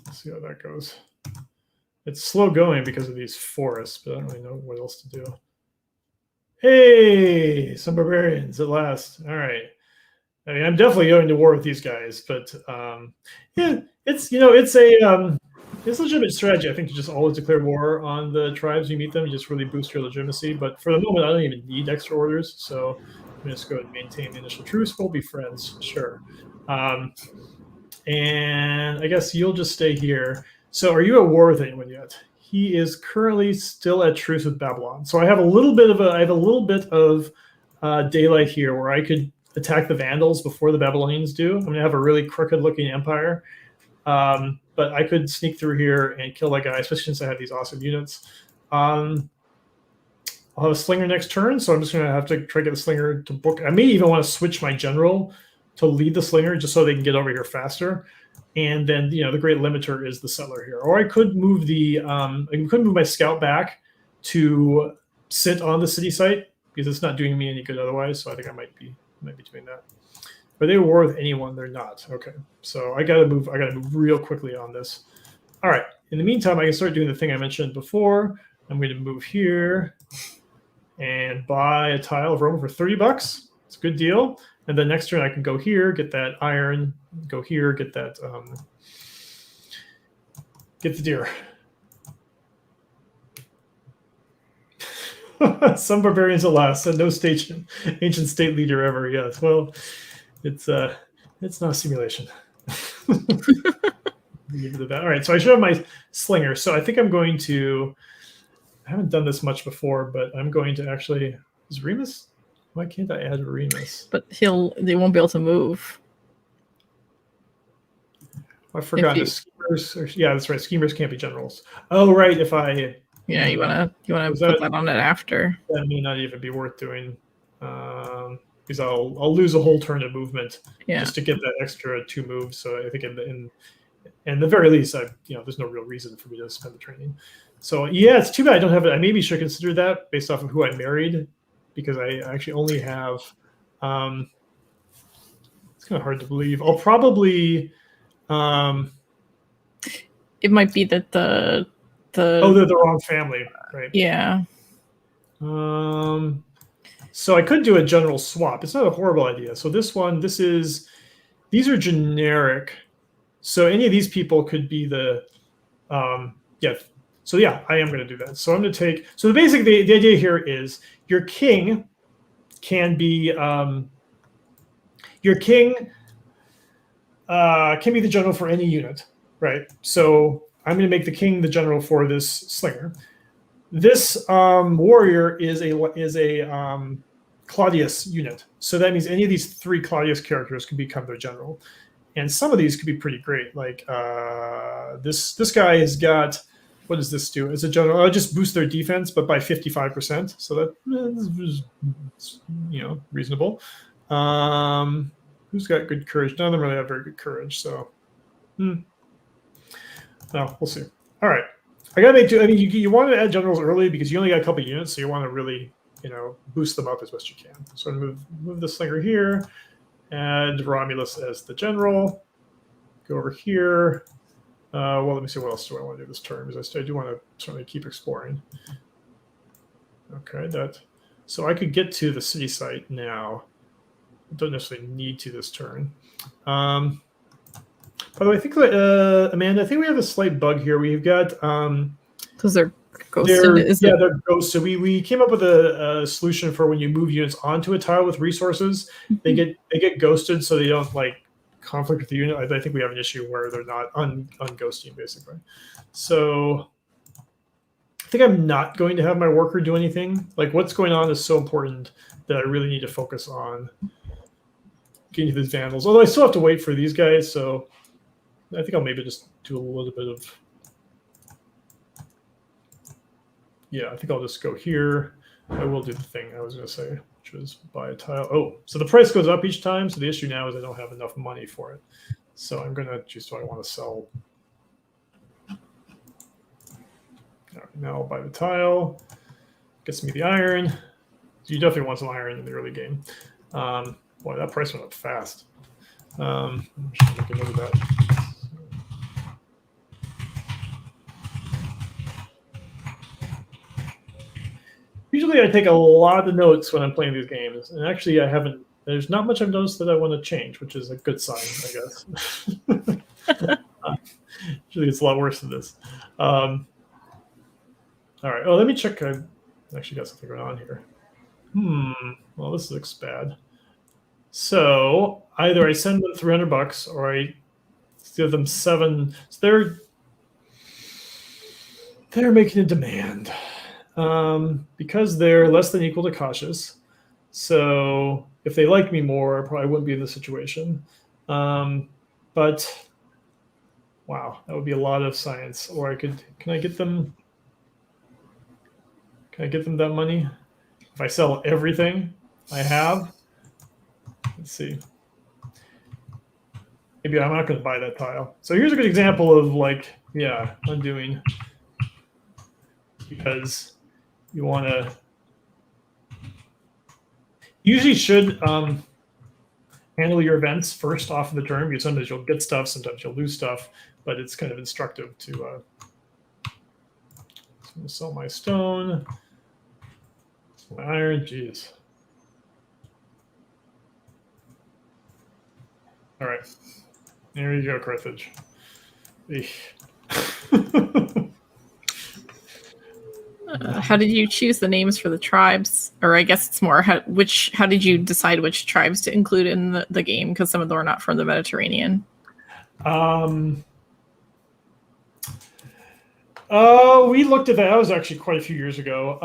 Speaker 3: Let's see how that goes. It's slow going because of these forests, but I don't really know what else to do. Hey, some barbarians at last. All right. I mean, I'm definitely going to war with these guys, but yeah, it's a legitimate strategy. I think to just always declare war on the tribes you meet them, you just really boost your legitimacy. But for the moment, I don't even need extra orders, so I'm going to just go and maintain the initial truce. We'll be friends, sure. And I guess you'll just stay here. So are you at war with anyone yet? He is currently still at truce with Babylon. So I have a little bit of daylight here where I could attack the Vandals before the Babylonians do. I'm going to have a really crooked-looking empire. But I could sneak through here and kill that guy, especially since I have these awesome units. I'll have a slinger next turn, so I'm just going to have to try to get the slinger to book. I may even want to switch my general to lead the slinger just so they can get over here faster. And then, the great limiter is the settler here. Or I could move my scout back to sit on the city site because it's not doing me any good otherwise. So I think I might be doing that. Are they at war with anyone? They're not. Okay. So I gotta move real quickly on this. All right. In the meantime, I can start doing the thing I mentioned before. I'm going to move here and buy a tile of Rome for $30. It's a good deal. And then next turn I can go here, get that iron, go here, get that get the deer. Some barbarians at last, and no ancient state leader ever. Yes. Well, it's not a simulation. Give it that. All right, so I should have my slinger. So I think I'm going to. I haven't done this much before, but I'm going to actually. Is Remus? Why can't I add Remus?
Speaker 2: But they won't be able to move.
Speaker 3: I forgot. Yeah, that's right. Schemers can't be generals. Oh, right. If I.
Speaker 2: Yeah, you wanna put that on it after.
Speaker 3: That may not even be worth doing, because I'll lose a whole turn of movement just to get that extra 2 moves. So I think in the very least, there's no real reason for me to spend the training. So yeah, it's too bad I don't have it. I maybe should consider that based off of who I married, because I actually only have. It's kind of hard to believe. I'll probably.
Speaker 2: it might be that the
Speaker 3: Oh, they're the wrong family, right?
Speaker 2: Yeah.
Speaker 3: So I could do a general swap. It's not a horrible idea. So this one, these are generic. So any of these people could be the, yeah. So yeah, I am going to do that. So I'm going to take, so the basic, the idea here is your king can be, your king can be the general for any unit, right? So I'm going to make the king the general for this slinger. This warrior is a Claudius unit. So that means any of these 3 Claudius characters can become their general. And some of these could be pretty great. Like this guy has got, what does this do? As a general, I'll just boost their defense, but by 55%. So that is, reasonable. Who's got good courage? None of them really have very good courage. So, no, we'll see. All right. I gotta make two. I mean, you want to add generals early because you only got a couple units, so you want to really, boost them up as best you can. So move the slinger here, add Romulus as the general. Go over here. Well, let me see what else do I want to do this turn because I do want to certainly keep exploring. Okay, so I could get to the city site now. I don't necessarily need to this turn. By the way, I think Amanda, I think we have a slight bug here. We've got
Speaker 2: because they're ghosted.
Speaker 3: They're ghosted. We came up with a solution for when you move units onto a tile with resources, they get ghosted, so they don't conflict with the unit. I think we have an issue where they're not unghosting basically. So I think I'm not going to have my worker do anything. Like what's going on is so important that I really need to focus on getting to these vandals. Although I still have to wait for these guys, so I think I'll maybe just do a little bit of, I think I'll just go here. I will do the thing I was going to say, which was buy a tile. Oh, so the price goes up each time. So the issue now is I don't have enough money for it. So I'm going to choose what I want to sell. All right, now I'll buy the tile. Gets me the iron. So you definitely want some iron in the early game. Boy, that price went up fast. I'm just make a note of that. Usually I take a lot of notes when I'm playing these games. And actually there's not much I've noticed that I want to change, which is a good sign, I guess. Usually it's a lot worse than this. All right. Oh, let me check. I've actually got something going on here. Well, this looks bad. So either I send them $300 or I give them 7. So they're making a demand because they're less than equal to cautious. So if they like me more, I probably wouldn't be in this situation. But wow, that would be a lot of science. Or can I get them that money? If I sell everything I have, let's see. Maybe I'm not going to buy that tile. So here's a good example of undoing, because you want to usually should handle your events first off of the turn, because sometimes you'll get stuff, sometimes you'll lose stuff, but it's kind of instructive to so I'm going to sell my stone, my iron. Geez. All right, there you go, Carthage.
Speaker 2: How did you choose the names for the tribes? Or I guess it's more, how did you decide which tribes to include in the game? Because some of them are not from the Mediterranean.
Speaker 3: We looked at that. That was actually quite a few years ago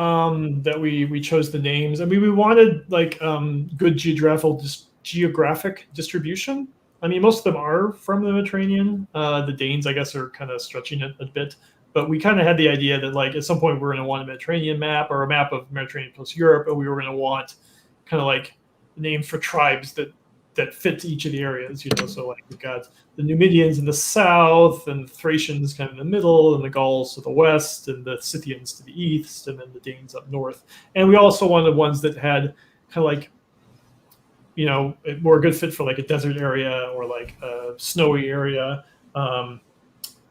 Speaker 3: that we chose the names. I mean, we wanted good geographic distribution. I mean, most of them are from the Mediterranean. The Danes, I guess, are kind of stretching it a bit. But we kind of had the idea that at some point we're going to want a Mediterranean map or a map of Mediterranean plus Europe, and we were going to want kind of names for tribes that fit each of the areas. So we've got the Numidians in the south, and the Thracians kind of in the middle, and the Gauls to the west, and the Scythians to the east, and then the Danes up north. And we also wanted ones that had kind of more a good fit for a desert area or a snowy area.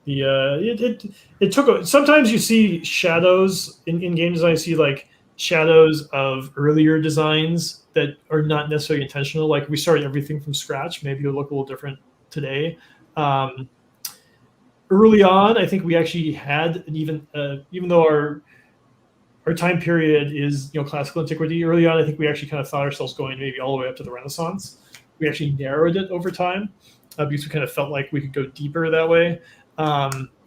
Speaker 3: It took sometimes you see shadows in game design. You see like shadows of earlier designs that are not necessarily intentional. Like we started everything from scratch. Maybe it'll look a little different today. Early on, I think we actually had an even though our time period is classical antiquity. Early on, I think we actually kind of thought ourselves going maybe all the way up to the Renaissance. We actually narrowed it over time because we kind of felt like we could go deeper that way.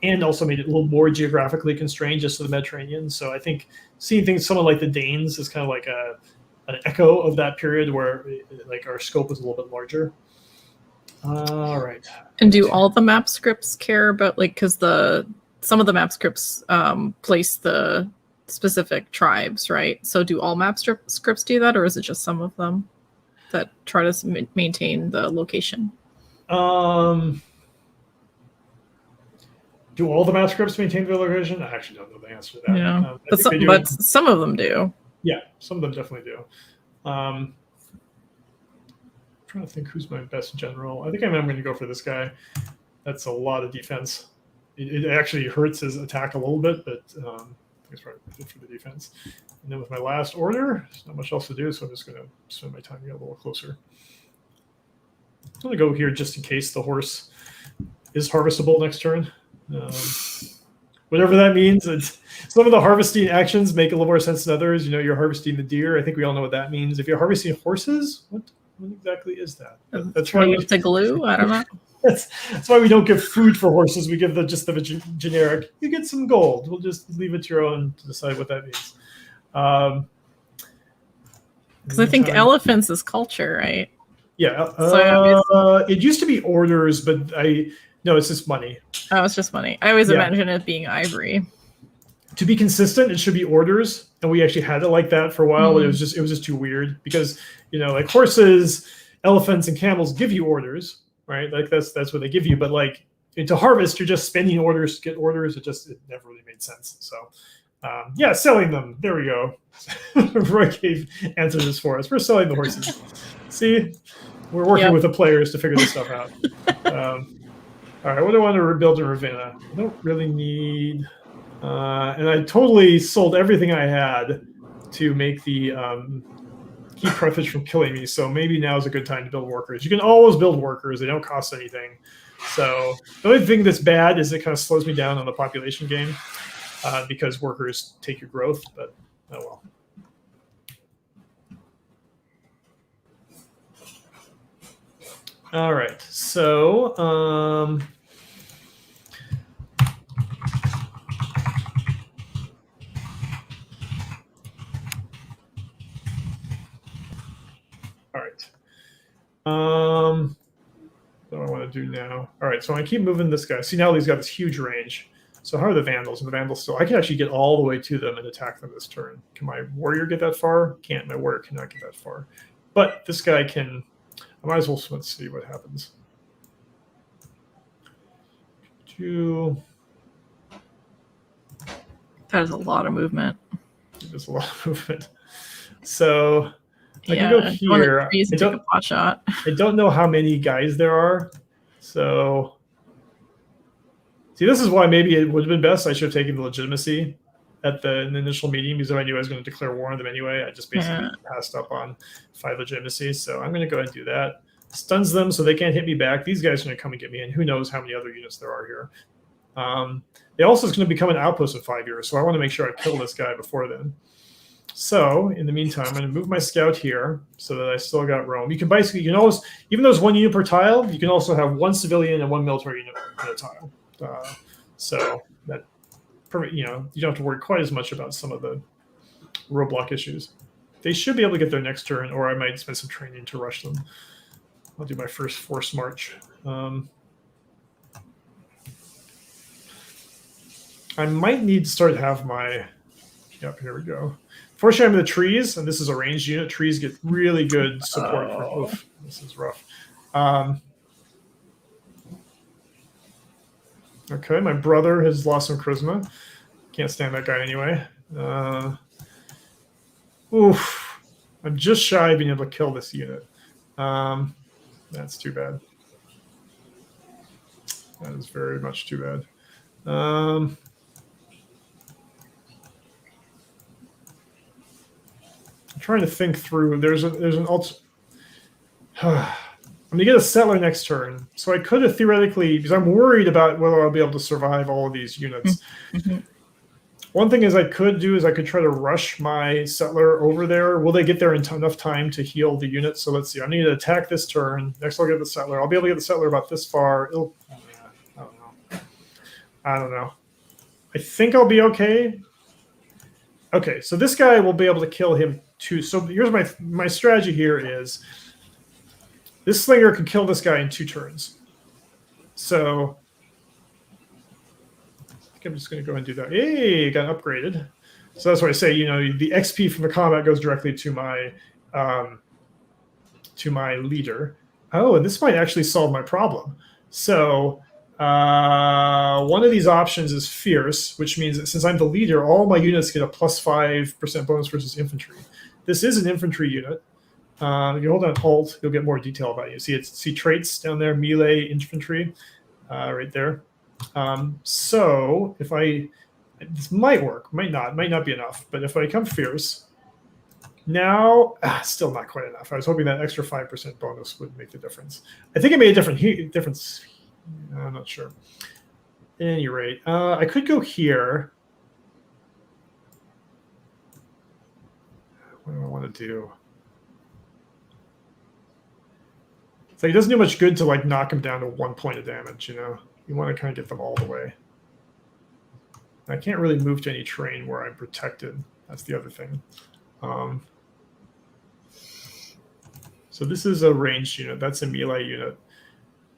Speaker 3: And also made it a little more geographically constrained just to the Mediterranean. So I think seeing things, someone like the Danes is kind of like an echo of that period where like our scope was a little bit larger. All right.
Speaker 2: And do all the map scripts care about, like, because some of the map scripts place the specific tribes, right? So do all map scripts do that, or is it just some of them that try to maintain the location?
Speaker 3: Do all the map scripts maintain their location? I actually don't know the answer to that.
Speaker 2: Yeah, but some of them do.
Speaker 3: Yeah, some of them definitely do. I'm trying to think who's my best general. I think I'm going to go for this guy. That's a lot of defense. It actually hurts his attack a little bit, but it's probably good for the defense. And then with my last order, there's not much else to do, so I'm just going to spend my time to get a little closer. I'm going to go here just in case the horse is harvestable next turn. Whatever that means. Some of the harvesting actions make a little more sense than others. You're harvesting the deer. I think we all know what that means. If you're harvesting horses, what exactly is that? That's why we
Speaker 2: have to glue. I don't know.
Speaker 3: That's why we don't give food for horses. We give just the generic. You get some gold. We'll just leave it to your own to decide what that means.
Speaker 2: Because I think elephants is culture, right?
Speaker 3: Yeah. It used to be orders, but no, it's just money.
Speaker 2: Oh, it's just money. I always imagine it being ivory.
Speaker 3: To be consistent, it should be orders, and we actually had it like that for a while. But it was just too weird because like horses, elephants, and camels give you orders, right? Like that's what they give you. But like to harvest, you're just spending orders to get orders. It never really made sense. So selling them. There we go. Roy gave answers for us. We're selling the horses. See, we're working with the players to figure this stuff out. All right, what do I want to rebuild in Ravenna? I don't really need... and I totally sold everything I had to make the keep Carthage from killing me, so maybe now is a good time to build workers. You can always build workers. They don't cost anything. So the only thing that's bad is it kind of slows me down on the population game because workers take your growth, but oh well. All right, so all right. What do I want to do now? All right, so I keep moving this guy. See, now he's got this huge range. So how are the Vandals? And the Vandals still... I can actually get all the way to them and attack them this turn. Can my warrior get that far? Can't. My warrior cannot get that far. But this guy can... I might as well... Let's see what happens.
Speaker 2: That is a lot of movement.
Speaker 3: There's a lot of movement. So... I can go here. I don't know how many guys there are. So, see, this is why maybe it would have been best I should have taken the legitimacy at the initial meeting because I knew I was going to declare war on them anyway. I just basically passed up on 5 legitimacy. So I'm going to go ahead and do that. Stuns them so they can't hit me back. These guys are going to come and get me, and who knows how many other units there are here. They also is going to become an outpost in 5 years, so I want to make sure I kill this guy before then. So, in the meantime, I'm going to move my scout here so that I still got Rome. You can always, even though it's 1 unit per tile, you can also have 1 civilian and 1 military unit per tile. So that, you don't have to worry quite as much about some of the roadblock issues. They should be able to get their next turn, or I might spend some training to rush them. I'll do my first force march. I might need to start to have my... Yep, here we go. Fortunately, I'm in the trees, and this is a ranged unit. Trees get really good support. Oof, this is rough. Okay, my brother has lost some charisma. Can't stand that guy anyway. Oof, I'm just shy of being able to kill this unit. That's too bad. That is very much too bad. I'm trying to think through. There's an alt. I'm going to get a settler next turn. So I could have theoretically, because I'm worried about whether I'll be able to survive all of these units.
Speaker 2: Mm-hmm.
Speaker 3: One thing I could try to rush my settler over there. Will they get there in enough time to heal the unit? So let's see. I need to attack this turn. Next I'll get the settler. I'll be able to get the settler about this far. I don't know. I think I'll be okay. Okay, so this guy will be able to kill him too. So here's my strategy here is this slinger can kill this guy in 2 turns. So I think I'm just going to go and do that. Hey, got upgraded. So that's why I say, the XP from the combat goes directly to my leader. Oh, and this might actually solve my problem. So one of these options is fierce, which means that since I'm the leader, all my units get a +5% bonus versus infantry. This is an infantry unit. If you hold down Alt, you'll get more detail about you. See traits down there, melee, infantry, right there. So if this might work, might not be enough. But if I come fierce, now still not quite enough. I was hoping that extra 5% bonus would make the difference. I think it made a difference. I'm not sure. At any rate, I could go here. What do I want to do? It's like it doesn't do much good to knock him down to 1 point of damage. You want to kind of get them all the way. I can't really move to any terrain where I'm protected. That's the other thing. So this is a ranged unit. That's a melee unit.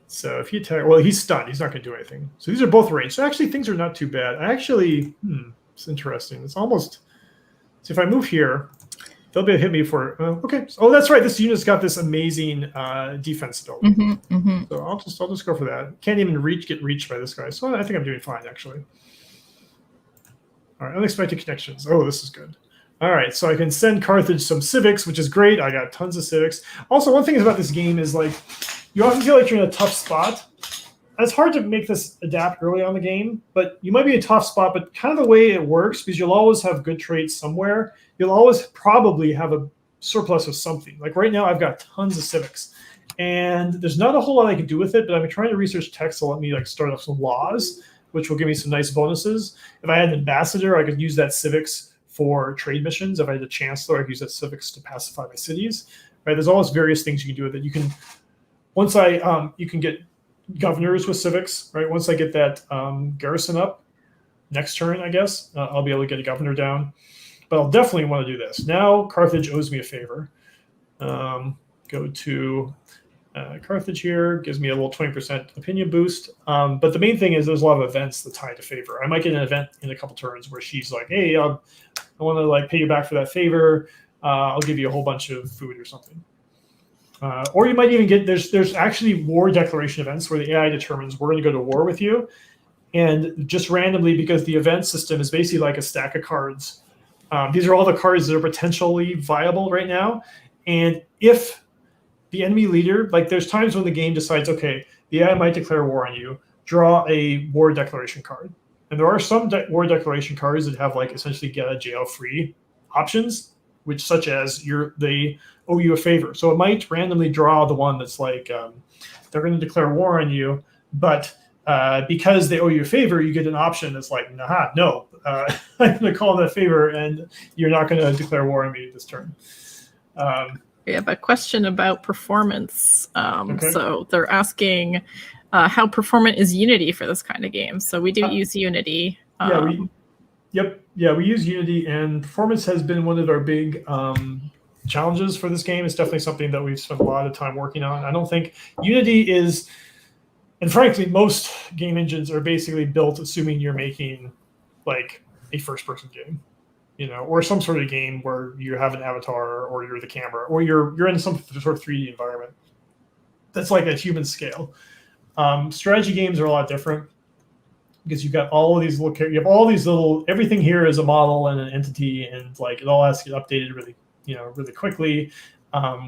Speaker 3: So if he attack, well, he's stunned. He's not going to do anything. So these are both ranged. So actually, things are not too bad. It's interesting. It's almost. So if I move here, they'll be able to hit me for. Okay. Oh, that's right. This unit's got this amazing defense ability. So I'll just go for that. Can't even get reached by this guy. So I think I'm doing fine actually. All right. Unexpected connections. Oh, this is good. All right, so I can send Carthage some civics, which is great. I got tons of civics. Also, one thing about this game is you often feel like you're in a tough spot. And it's hard to make this adapt early on in the game, but you might be in a tough spot. But kind of the way it works, because you'll always have good traits somewhere, you'll always probably have a surplus of something. Like right now, I've got tons of civics, and there's not a whole lot I can do with it. But I'm trying to research text to let me start up some laws, which will give me some nice bonuses. If I had an ambassador, I could use that civics for trade missions. If I had a chancellor, I could use that civics to pacify my cities. Right? There's always various things you can do with it. You can you can get governors with civics. Right? Once I get that garrison up, next turn, I guess I'll be able to get a governor down. But I'll definitely want to do this. Now Carthage owes me a favor. Go to Carthage here, gives me a little 20% opinion boost. But the main thing is there's a lot of events that tie to favor. I might get an event in a couple turns where she's like, hey, I want to pay you back for that favor. I'll give you a whole bunch of food or something. Or you might even get, there's actually war declaration events where the AI determines we're going to go to war with you. And just randomly, because the event system is basically like a stack of cards. These are all the cards that are potentially viable right now. And if the enemy leader, there's times when the game decides, okay, the AI might declare war on you, draw a war declaration card. And there are some war declaration cards that have essentially get a jail free options, which such as they owe you a favor. So it might randomly draw the one that's they're going to declare war on you, but because they owe you a favor, you get an option that's no, I'm going to call that favor and you're not going to declare war on me this turn.
Speaker 2: We have a question about performance.
Speaker 3: Okay.
Speaker 2: So they're asking how performant is Unity for this kind of game. So we do use Unity.
Speaker 3: We use Unity, and performance has been one of our big challenges for this game. It's definitely something that we've spent a lot of time working on. I don't think Unity is, and frankly, most game engines are basically built assuming you're making a first-person game. Or some sort of game where you have an avatar, or you're the camera, or you're in some sort of 3D environment. That's a human scale. Strategy games are a lot different because you've got all of these little. Everything here is a model and an entity, and it all has to get updated really quickly.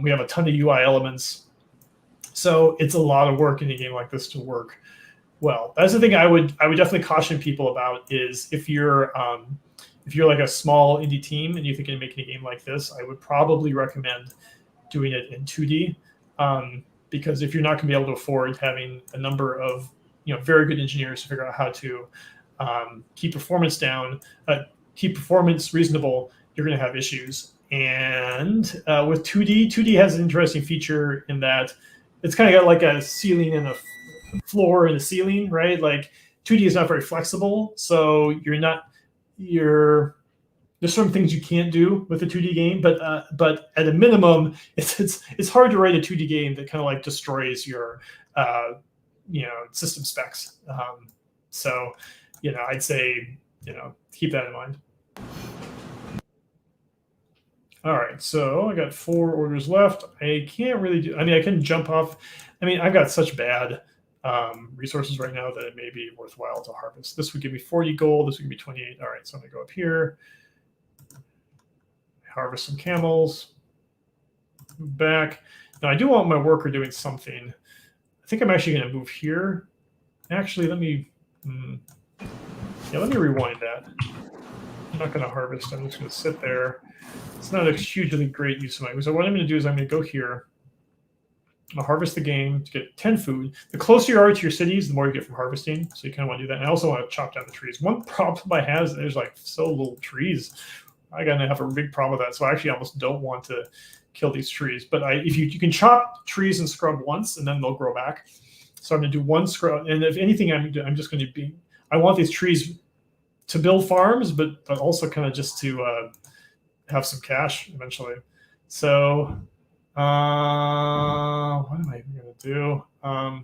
Speaker 3: We have a ton of UI elements, so it's a lot of work in a game like this to work. well. That's the thing I would definitely caution people about is if you're like a small indie team and you think you're making a game like this, I would probably recommend doing it in 2D, because if you're not going to be able to afford having a number of very good engineers to figure out how to keep performance down, keep performance reasonable, you're going to have issues. And with 2D has an interesting feature in that it's kind of got like a ceiling and a floor and a ceiling, right? Like 2D is not very flexible, so there's certain things you can't do with a 2D game, but at a minimum, it's hard to write a 2D game that kind of like destroys your system specs. So I'd say keep that in mind. All right, so I got 4 orders left. I can't really do. I mean, I can jump off. I mean, I've got such bad resources right now that it may be worthwhile to harvest. This would give me 40 gold. This would give me 28. All right, so I'm gonna go up here, harvest some camels, move back. Now I do want my worker doing something. I think I'm actually gonna move here. Actually, let me rewind that. I'm not gonna harvest. I'm just gonna sit there. It's not a hugely great use of money. So what I'm gonna do is I'm gonna go here. I'm gonna harvest the game to get 10 food. The closer you are to your cities, the more you get from harvesting. So you kind of want to do that. And I also want to chop down the trees. One problem I have is there's like so little trees. I'm gonna have a big problem with that. So I actually almost don't want to kill these trees. But if you can chop trees and scrub once, and then they'll grow back. So I'm gonna do one scrub. And if anything, I'm just gonna be. I want these trees to build farms, but also kind of just to have some cash eventually. So. What am I even going to do? I'm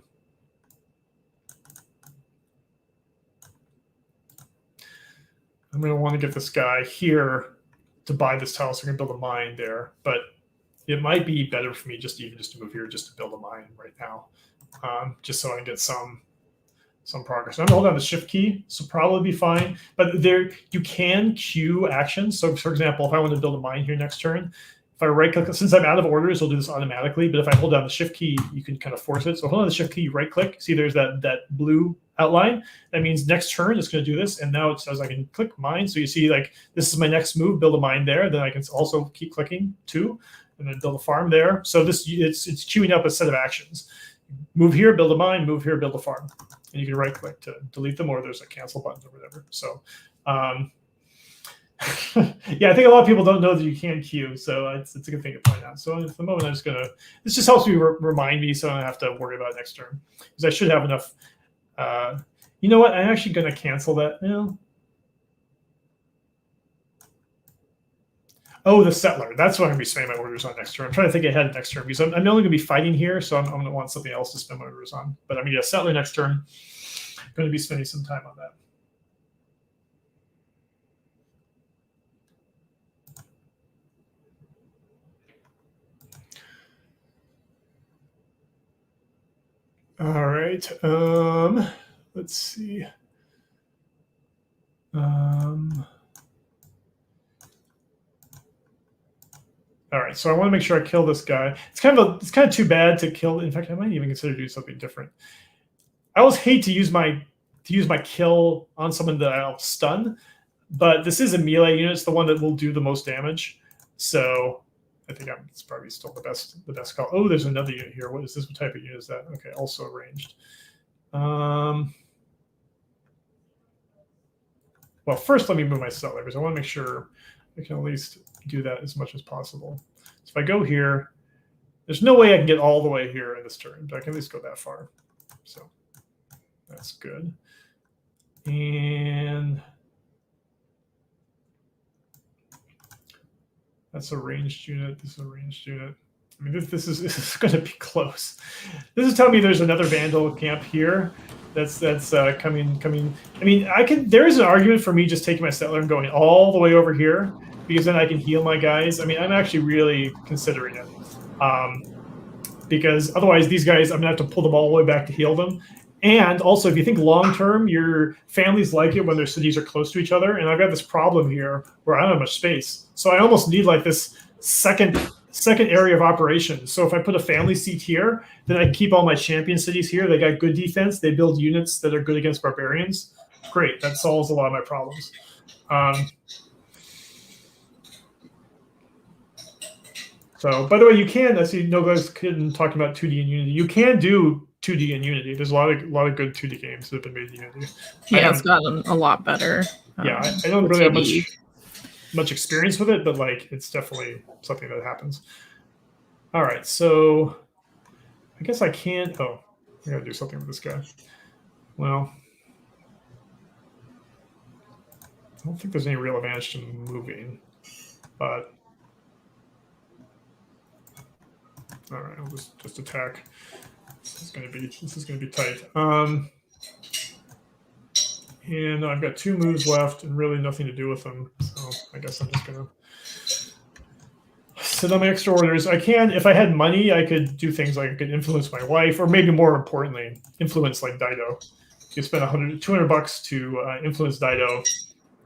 Speaker 3: going to want to get this guy here to buy this tile, so I can build a mine there. But it might be better for me just to move here, just to build a mine right now, just so I can get some progress. I'm going to hold down the shift key, so probably be fine. But there, you can queue actions. So, for example, if I want to build a mine here next turn, if I right-click, since I'm out of orders, it'll do this automatically. But if I hold down the shift key, you can kind of force it. So hold on the shift key, right-click. See, there's that blue outline. That means next turn it's going to do this. And now it says I can click mine. So you see, like, this is my next move, build a mine there. Then I can also keep clicking too, and then build a farm there. So it's queuing up a set of actions. Move here, build a mine. Move here, build a farm. And you can right-click to delete them, or there's a cancel button or whatever. So. Yeah, I think a lot of people don't know that you can queue, so it's a good thing to point out. So at the moment, I'm just gonna. This just helps me remind me, so I don't have to worry about it next turn, because I should have enough. You know what? I'm actually gonna cancel that now. Oh, the settler. That's what I'm gonna be spending my orders on next turn. I'm trying to think ahead next turn, because I'm only gonna be fighting here, so I'm gonna want something else to spend my orders on. But I'm gonna get a settler next turn. I'm gonna be spending some time on that. All right. Let's see. All right. So I want to make sure I kill this guy. It's kind of too bad to kill. In fact, I might even consider doing something different. I always hate to use my kill on someone that I'll stun, but this is a melee unit. It's the one that will do the most damage. So I think it's probably still the best call. Oh, there's another unit here. What is this? What type of unit is that? Okay, also ranged. Well, first let me move my settler, because I want to make sure I can at least do that as much as possible. So if I go here, there's no way I can get all the way here in this turn, but I can at least go that far. So that's good. And that's a ranged unit. This is a ranged unit. I mean, this is going to be close. This is telling me there's another Vandal camp here. That's coming. I mean, there is an argument for me just taking my settler and going all the way over here, because then I can heal my guys. I mean, I'm actually really considering it, because otherwise these guys, I'm gonna have to pull them all the way back to heal them. And also, if you think long term, your families like it when their cities are close to each other. And I've got this problem here where I don't have much space, so I almost need like this second second area of operations. So if I put a family seat here, then I can keep all my champion cities here. They got good defense. They build units that are good against barbarians. Great. That solves a lot of my problems. So, by the way, you can, as you know, guys, talking about 2D and Unity, you can do 2D and Unity. There's a lot of good 2D games that have been made in Unity.
Speaker 2: Yeah, it's gotten a lot better.
Speaker 3: Yeah, I don't really have much experience with it, but like it's definitely something that happens. All right, so I guess I can't. Oh, I gotta do something with this guy. Well, I don't think there's any real advantage to moving, but all right, I'll just attack. This is gonna be tight. And I've got 2 moves left and really nothing to do with them. So I guess I'm just gonna sit on my extra orders. I can, if I had money, I could do things like I could influence my wife, or maybe more importantly, influence like Dido. You spend $200 to influence Dido,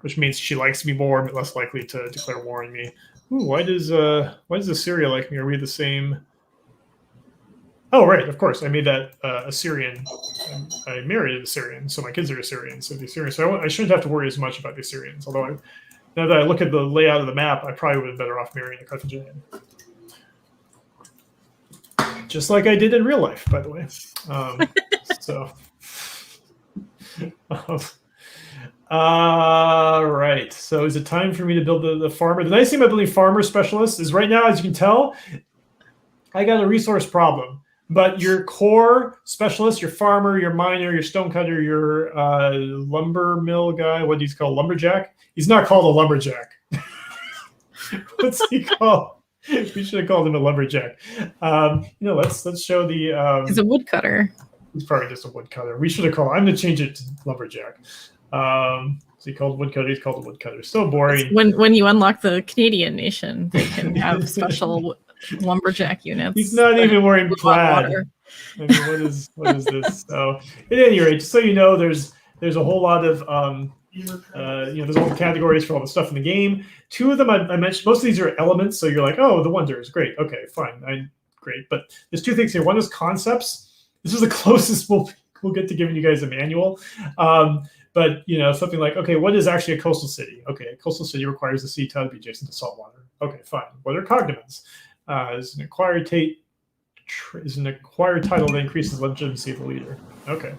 Speaker 3: which means she likes me more, but less likely to declare war on me. Ooh, why does Assyria like me? Are we the same? Oh, right, of course. I made that Assyrian. I married an Assyrian, so my kids are Assyrians. So the Assyrians. So I shouldn't have to worry as much about the Assyrians. Although now that I look at the layout of the map, I probably would have been better off marrying a Carthaginian. Just like I did in real life, by the way. Right. So is it time for me to build the farmer? The nice thing about building farmer specialists is right now, as you can tell, I got a resource problem. But your core specialist, your farmer, your miner, your stonecutter, your lumber mill guy, what he's called, lumberjack. He's not called a lumberjack. What's he called? We should have called him a lumberjack. Let's show the.
Speaker 2: He's a woodcutter.
Speaker 3: He's probably just a woodcutter. We should have called. I'm going to change it to lumberjack. Is he called woodcutter? He's called a woodcutter. So boring.
Speaker 2: When you unlock the Canadian nation, they can have special lumberjack units.
Speaker 3: He's not even wearing plaid. I mean, what is this? So at any rate, just so you know, there's a whole lot of there's all the categories for all the stuff in the game. 2 of them I mentioned. Most of these are elements, so you're like, oh, the wonders, great, okay, fine, great. But there's 2 things here. One is concepts. This is the closest we'll get to giving you guys a manual. But something like, okay, what is actually a coastal city? Okay, a coastal city requires the sea tile to be adjacent to salt water. Okay, fine. What are cognomens? Is an acquired title that increases legitimacy of the leader. Okay.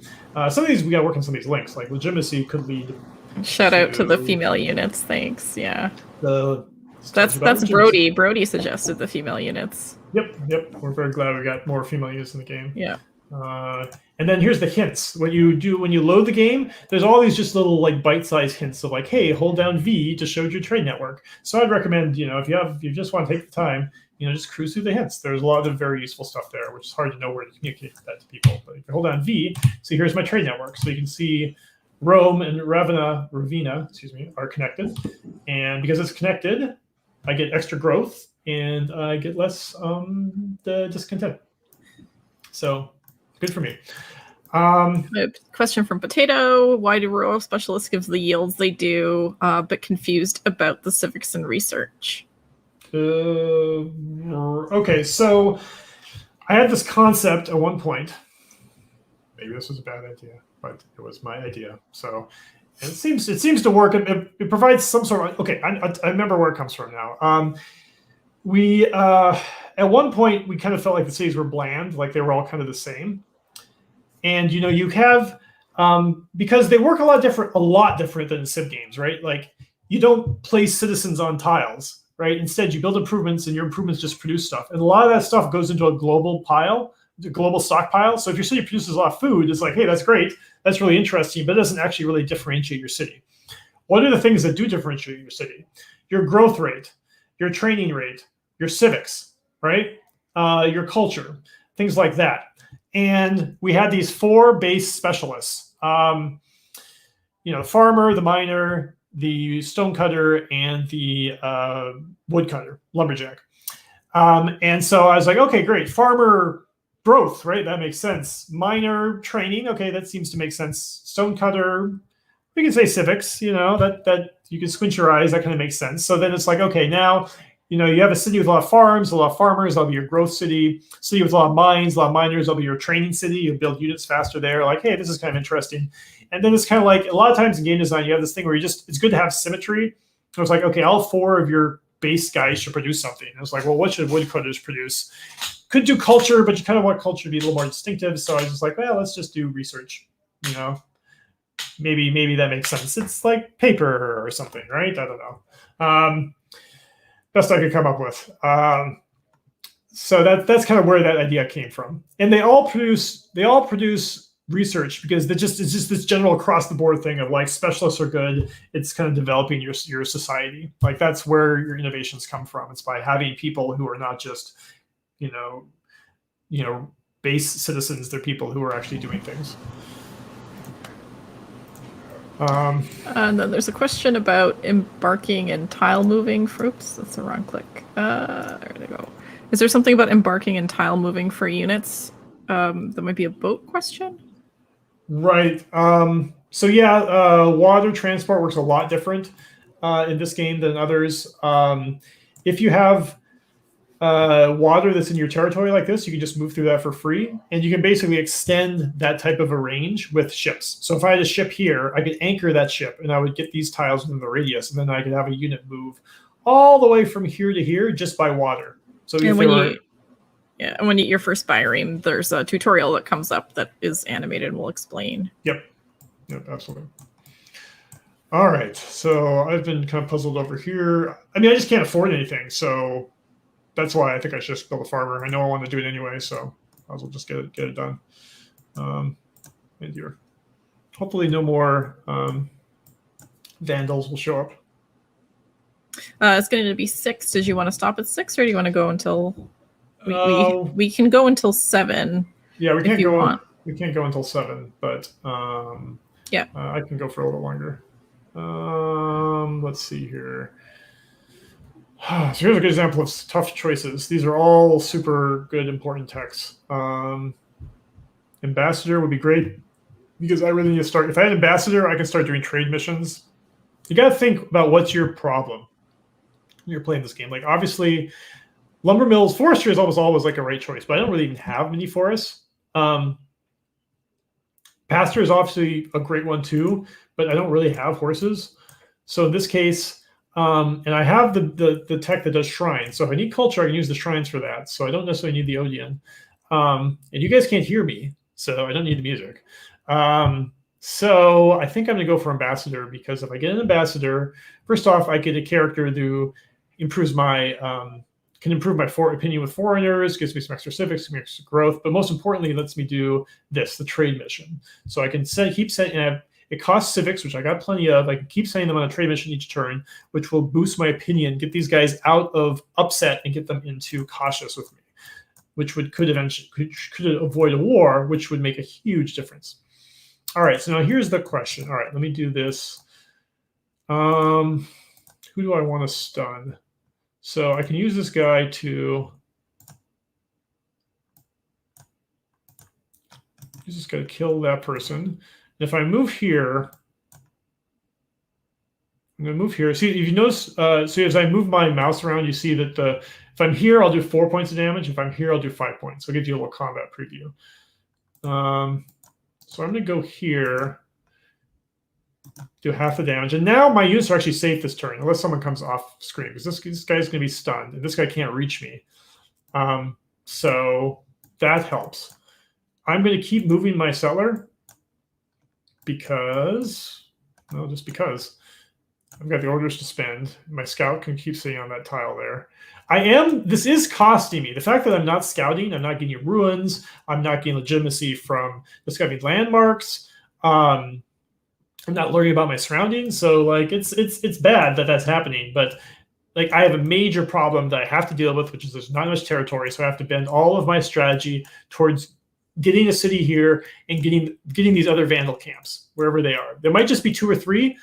Speaker 3: Some of these we got to work on some of these links. Like legitimacy could lead.
Speaker 2: Shout out to the female units. Thanks. Yeah.
Speaker 3: That's
Speaker 2: Brody. Brody suggested the female units.
Speaker 3: Yep. We're very glad we got more female units in the game.
Speaker 2: Yeah.
Speaker 3: And then here's the hints. When you load the game, there's all these just little like bite-sized hints of like, hey, hold down V to show your trade network. So I'd recommend, if you just want to take the time, just cruise through the hints. There's a lot of very useful stuff there, which is hard to know where to communicate that to people. But if you hold down V, so here's my trade network. So you can see Rome and Ravenna, are connected. And because it's connected, I get extra growth and I get less discontent. So good for me.
Speaker 2: A question from Potato. Why do rural specialists give the yields they do, but confused about the civics and research?
Speaker 3: Okay, so I had this concept at one point. Maybe this was a bad idea, but it was my idea. So it seems to work. It provides some sort of I remember where it comes from now. We at one point we kind of felt like the cities were bland, like they were all kind of the same. And you have because they work a lot different than Civ games, right? Like you don't place citizens on tiles. Right. Instead, you build improvements and your improvements just produce stuff. And a lot of that stuff goes into a global stockpile. So if your city produces a lot of food, it's like, hey, that's great. That's really interesting, but it doesn't actually really differentiate your city. What are the things that do differentiate your city? Your growth rate, your training rate, your civics, right? Your culture, things like that. And we had these 4 base specialists, the farmer, the miner, the stonecutter, and the woodcutter, lumberjack. And so I was like, okay, great. Farmer growth, right? That makes sense. Miner training, okay, that seems to make sense. Stonecutter, we can say civics, that you can squint your eyes, that kind of makes sense. So then it's like, okay, now, you know, you have a city with a lot of farms, a lot of farmers, that'll be your growth city. City with a lot of mines, a lot of miners, that'll be your training city. You'll build units faster there. Like, hey, this is kind of interesting. And then it's kind of like a lot of times in game design, you have this thing where it's good to have symmetry. So it's like, okay, all 4 of your base guys should produce something. And it's like, well, what should woodcutters produce? Could do culture, but you kind of want culture to be a little more distinctive. So I was just like, well, let's just do research. You know, maybe that makes sense. It's like paper or something, right? I don't know. Best I could come up with. So that's kind of where that idea came from. And they all produce research because it's just this general across the board thing of like specialists are good. It's kind of developing your society. Like that's where your innovations come from. It's by having people who are not just, you know, base citizens. They're people who are actually doing things.
Speaker 2: And then there's a question about embarking and tile moving for, oops, that's the wrong click. There they go. Is there something about embarking and tile moving for units? That might be a boat question.
Speaker 3: Right. So yeah, water transport works a lot different in this game than others. If you have water that's in your territory like this, you can just move through that for free, and you can basically extend that type of a range with ships. So if I had a ship here, I could anchor that ship, and I would get these tiles within the radius, and then I could have a unit move all the way from here to here just by water. So
Speaker 2: and when you eat your first bireme, there's a tutorial that comes up that is animated and will explain.
Speaker 3: Yep, absolutely. All right, so I've been kind of puzzled over here. I mean, I just can't afford anything, so that's why I think I should just build a farmer. I know I want to do it anyway, so I will just get it done. And here, hopefully, no more vandals will show up.
Speaker 2: It's going to be 6. Did you want to stop at 6, or do you want to go until we can go until 7?
Speaker 3: Yeah, we can't go. We can't go until 7, but
Speaker 2: yeah,
Speaker 3: I can go for a little longer. Let's see here. So here's a good example of tough choices. These are all super good, important texts. Ambassador would be great because I really need to start. If I had ambassador, I can start doing trade missions. You got to think about what's your problem when you're playing this game. Like obviously, lumber mills, forestry is almost always like a right choice, but I don't really even have many forests. Pasture is obviously a great one too, but I don't really have horses. So in this case, and I have the tech that does shrines. So if I need culture, I can use the shrines for that. So I don't necessarily need the Odeon. And you guys can't hear me, so I don't need the music. So I think I'm going to go for ambassador because if I get an ambassador, first off, I get a character who improves my can improve my opinion with foreigners, gives me some extra civics, some extra growth, but most importantly, it lets me do this, the trade mission. So I can keep setting. It costs civics, which I got plenty of. I can keep sending them on a trade mission each turn, which will boost my opinion, get these guys out of upset and get them into cautious with me, which could avoid a war, which would make a huge difference. All right, so now here's the question. All right, let me do this. Who do I want to stun? So I can use this guy to kill that person. If I move here, I'm going to move here. See, if you notice, so as I move my mouse around, you see that if I'm here, I'll do 4 points of damage. If I'm here, I'll do 5 points. So it gives you a little combat preview. So I'm going to go here, do half the damage. And now my units are actually safe this turn, unless someone comes off screen, because this guy's going to be stunned, and this guy can't reach me. So that helps. I'm going to keep moving my settler because, well, just because. I've got the orders to spend. My scout can keep sitting on that tile there. This is costing me. The fact that I'm not scouting, I'm not getting ruins, I'm not getting legitimacy from discovering landmarks. I'm not learning about my surroundings. So like it's bad that that's happening, but like I have a major problem that I have to deal with, which is there's not much territory. So I have to bend all of my strategy towards getting a city here and getting these other Vandal camps, wherever they are. There might just be 2 or 3,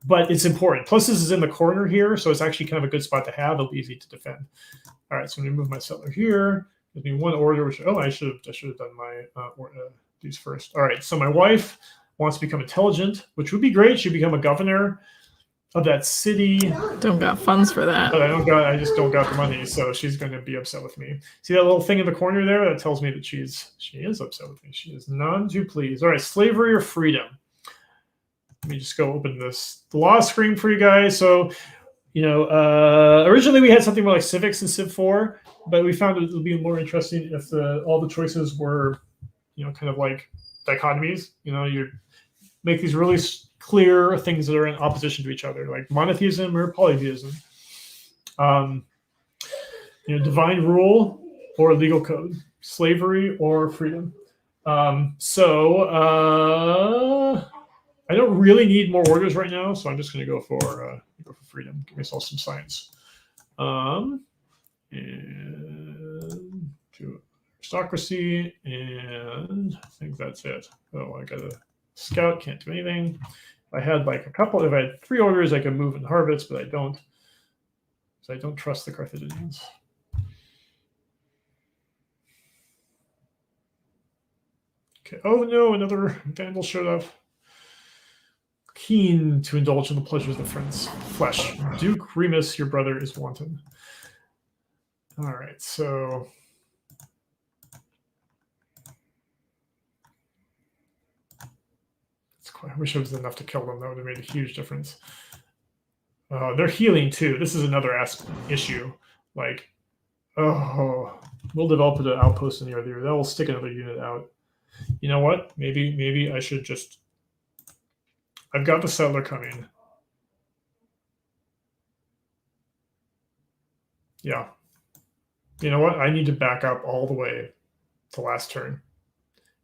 Speaker 3: but it's important. Plus this is in the corner here, so it's actually kind of a good spot to have. It'll be easy to defend. All right, so I'm gonna move my settler here. Give me 1 order, which, I should have done my these first. All right, so my wife wants to become intelligent, which would be great. She'd become a governor. of that city.
Speaker 2: Don't got funds for that.
Speaker 3: But I just don't got the money, so she's going to be upset with me. See that little thing in the corner there? That tells me that she is upset with me. She is none too pleased. All right, slavery or freedom? Let me just go open the law screen for you guys. So, originally we had something more like civics in Civ 4, but we found it would be more interesting if all the choices were, kind of like dichotomies. You make these really clear things that are in opposition to each other, like monotheism or polytheism. Divine rule or legal code, slavery or freedom. I don't really need more orders right now, so I'm just going to go for freedom. Give myself some science. And to aristocracy, and I think that's it. Oh, I got a scout, can't do anything. If I had if I had 3 orders, I could move and harvest, but I don't. So I don't trust the Carthaginians. Okay. Oh no, another vandal showed up. Keen to indulge in the pleasures of friend's flesh. Duke Remus, your brother, is wanton. All right, so I wish it was enough to kill them. That would have made a huge difference. They're healing too. This is another issue. We'll develop an outpost in the other. That will stick another unit out. You know what? Maybe I should just. I've got the settler coming. Yeah. You know what? I need to back up all the way to last turn.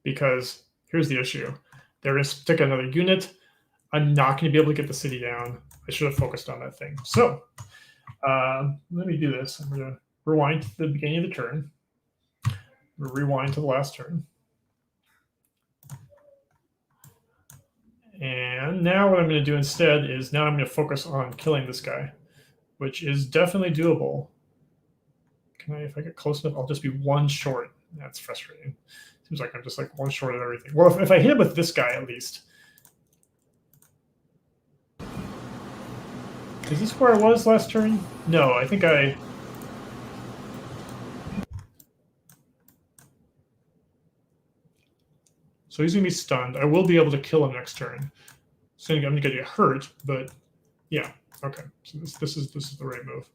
Speaker 3: Because here's the issue. They're going to stick another unit. I'm not going to be able to get the city down. I should have focused on that thing. So let me do this. I'm going to rewind to the beginning of the turn. Rewind to the last turn. And now what I'm going to do instead is now I'm going to focus on killing this guy, which is definitely doable. If I get close enough, I'll just be 1 short. That's frustrating. Seems like I'm just 1 short of everything. Well, if I hit him with this guy at least. Is this where I was last turn? No, I think I... So he's going to be stunned. I will be able to kill him next turn. So I'm going to get hurt, but yeah. Okay, so this is the right move.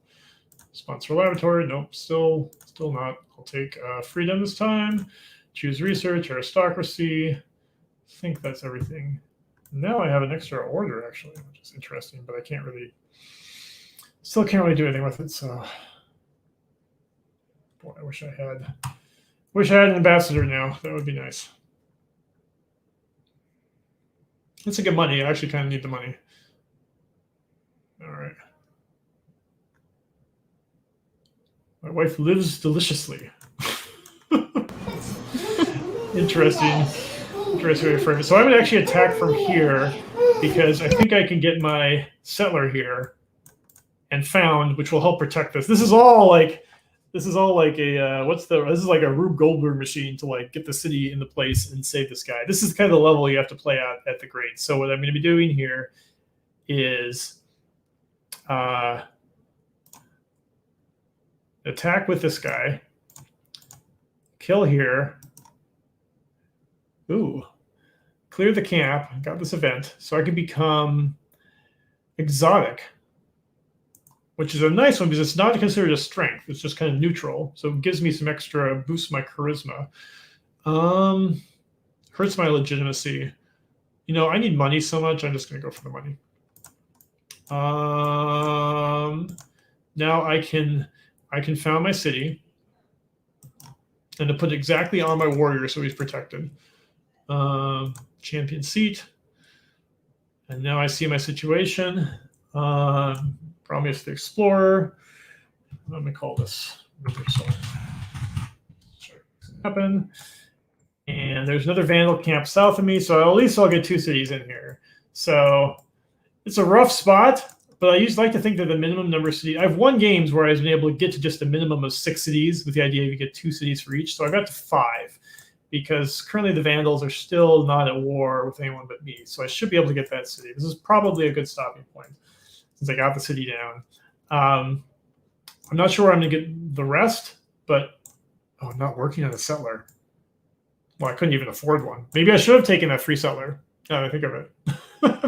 Speaker 3: Sponsor laboratory. Nope, still not. I'll take freedom this time. Choose research, aristocracy. I think that's everything. Now I have an extra order actually, which is interesting, but I can't really. Still can't really do anything with it. So, boy, I wish I had an ambassador now. That would be nice. Let's get money. I actually kind of need the money. All right. My wife lives deliciously. Interesting way to frame it. So I'm going to actually attack from here because I think I can get my settler here and found, which will help protect this. This is all like a this is like a Rube Goldberg machine to get the city into place and save this guy. This is kind of the level you have to play at the grade. So what I'm going to be doing here is attack with this guy, kill here. Ooh, clear the camp. Got this event, so I can become exotic, which is a nice one because it's not considered a strength. It's just kind of neutral, so it gives me some extra boost my charisma. Hurts my legitimacy. I need money so much. I'm just going to go for the money. Now I can found my city, and to put exactly on my warrior so he's protected. Champion seat. And now I see my situation. Promise the explorer. Let me call this. Happen. And there's another vandal camp south of me, so at least I'll get 2 cities in here. So it's a rough spot, but I used to like to think that the minimum number of cities. I've won games where I've been able to get to just a minimum of 6 cities with the idea you get 2 cities for each. So I got to 5 because currently the Vandals are still not at war with anyone but me. So I should be able to get that city. This is probably a good stopping point. since I got the city down. I'm not sure where I'm going to get the rest, but I'm not working on a settler. Well, I couldn't even afford one. Maybe I should have taken that free settler. Now that I think of it,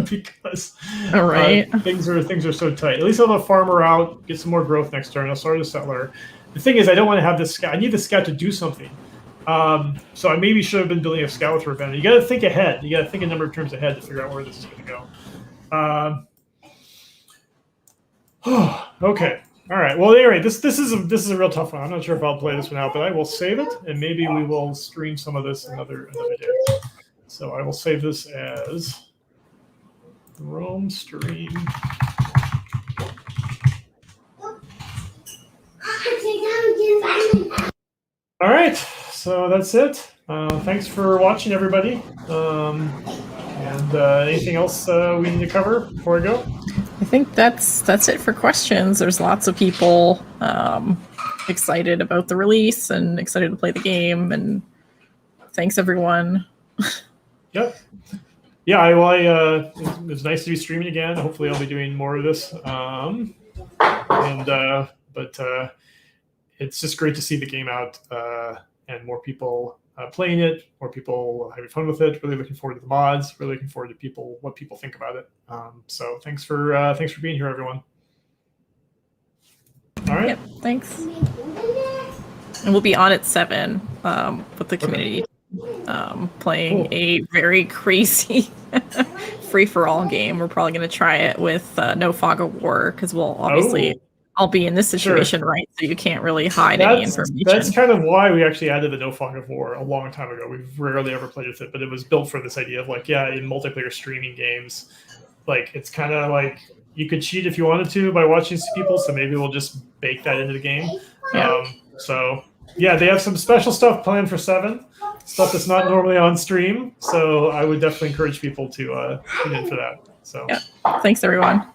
Speaker 3: because
Speaker 2: All right.
Speaker 3: things are so tight. At least I'll have a farmer out, get some more growth next turn. I'll start a settler. The thing is, I don't want to have this scout. I need the scout to do something. So I maybe should have been building a scout with Ravenna. You got to think ahead. You got to think a number of turns ahead to figure out where this is going to go. Okay. All right. Well, anyway, this is a real tough one. I'm not sure if I'll play this one out, but I will save it, and maybe we will stream some of this another day. So I will save this as Rome stream. All right. So that's it. Thanks for watching, everybody. And anything else we need to cover before I go?
Speaker 2: I think that's it for questions. There's lots of people excited about the release and excited to play the game. And thanks, everyone.
Speaker 3: Yep. Yeah, it's nice to be streaming again. Hopefully, I'll be doing more of this. But it's just great to see the game out and more people playing it, more people having fun with it. Really looking forward to the mods. Really looking forward to what people think about it. So thanks for being here, everyone. All right.
Speaker 2: Yep, thanks. And we'll be on at 7 with the community playing a very crazy free-for-all game. We're probably going to try it with no fog of war because we'll obviously I'll be in this situation, right? So you can't really hide any information.
Speaker 3: That's kind of why we actually added the no fog of war a long time ago. We've rarely ever played with it, but it was built for this idea of like, yeah, in multiplayer streaming games, like it's kind of like you could cheat if you wanted to by watching people. So maybe we'll just bake that into the game.
Speaker 2: Yeah.
Speaker 3: So yeah, they have some special stuff planned for 7, stuff that's not normally on stream. So I would definitely encourage people to tune in for that. So
Speaker 2: yeah. Thanks, everyone.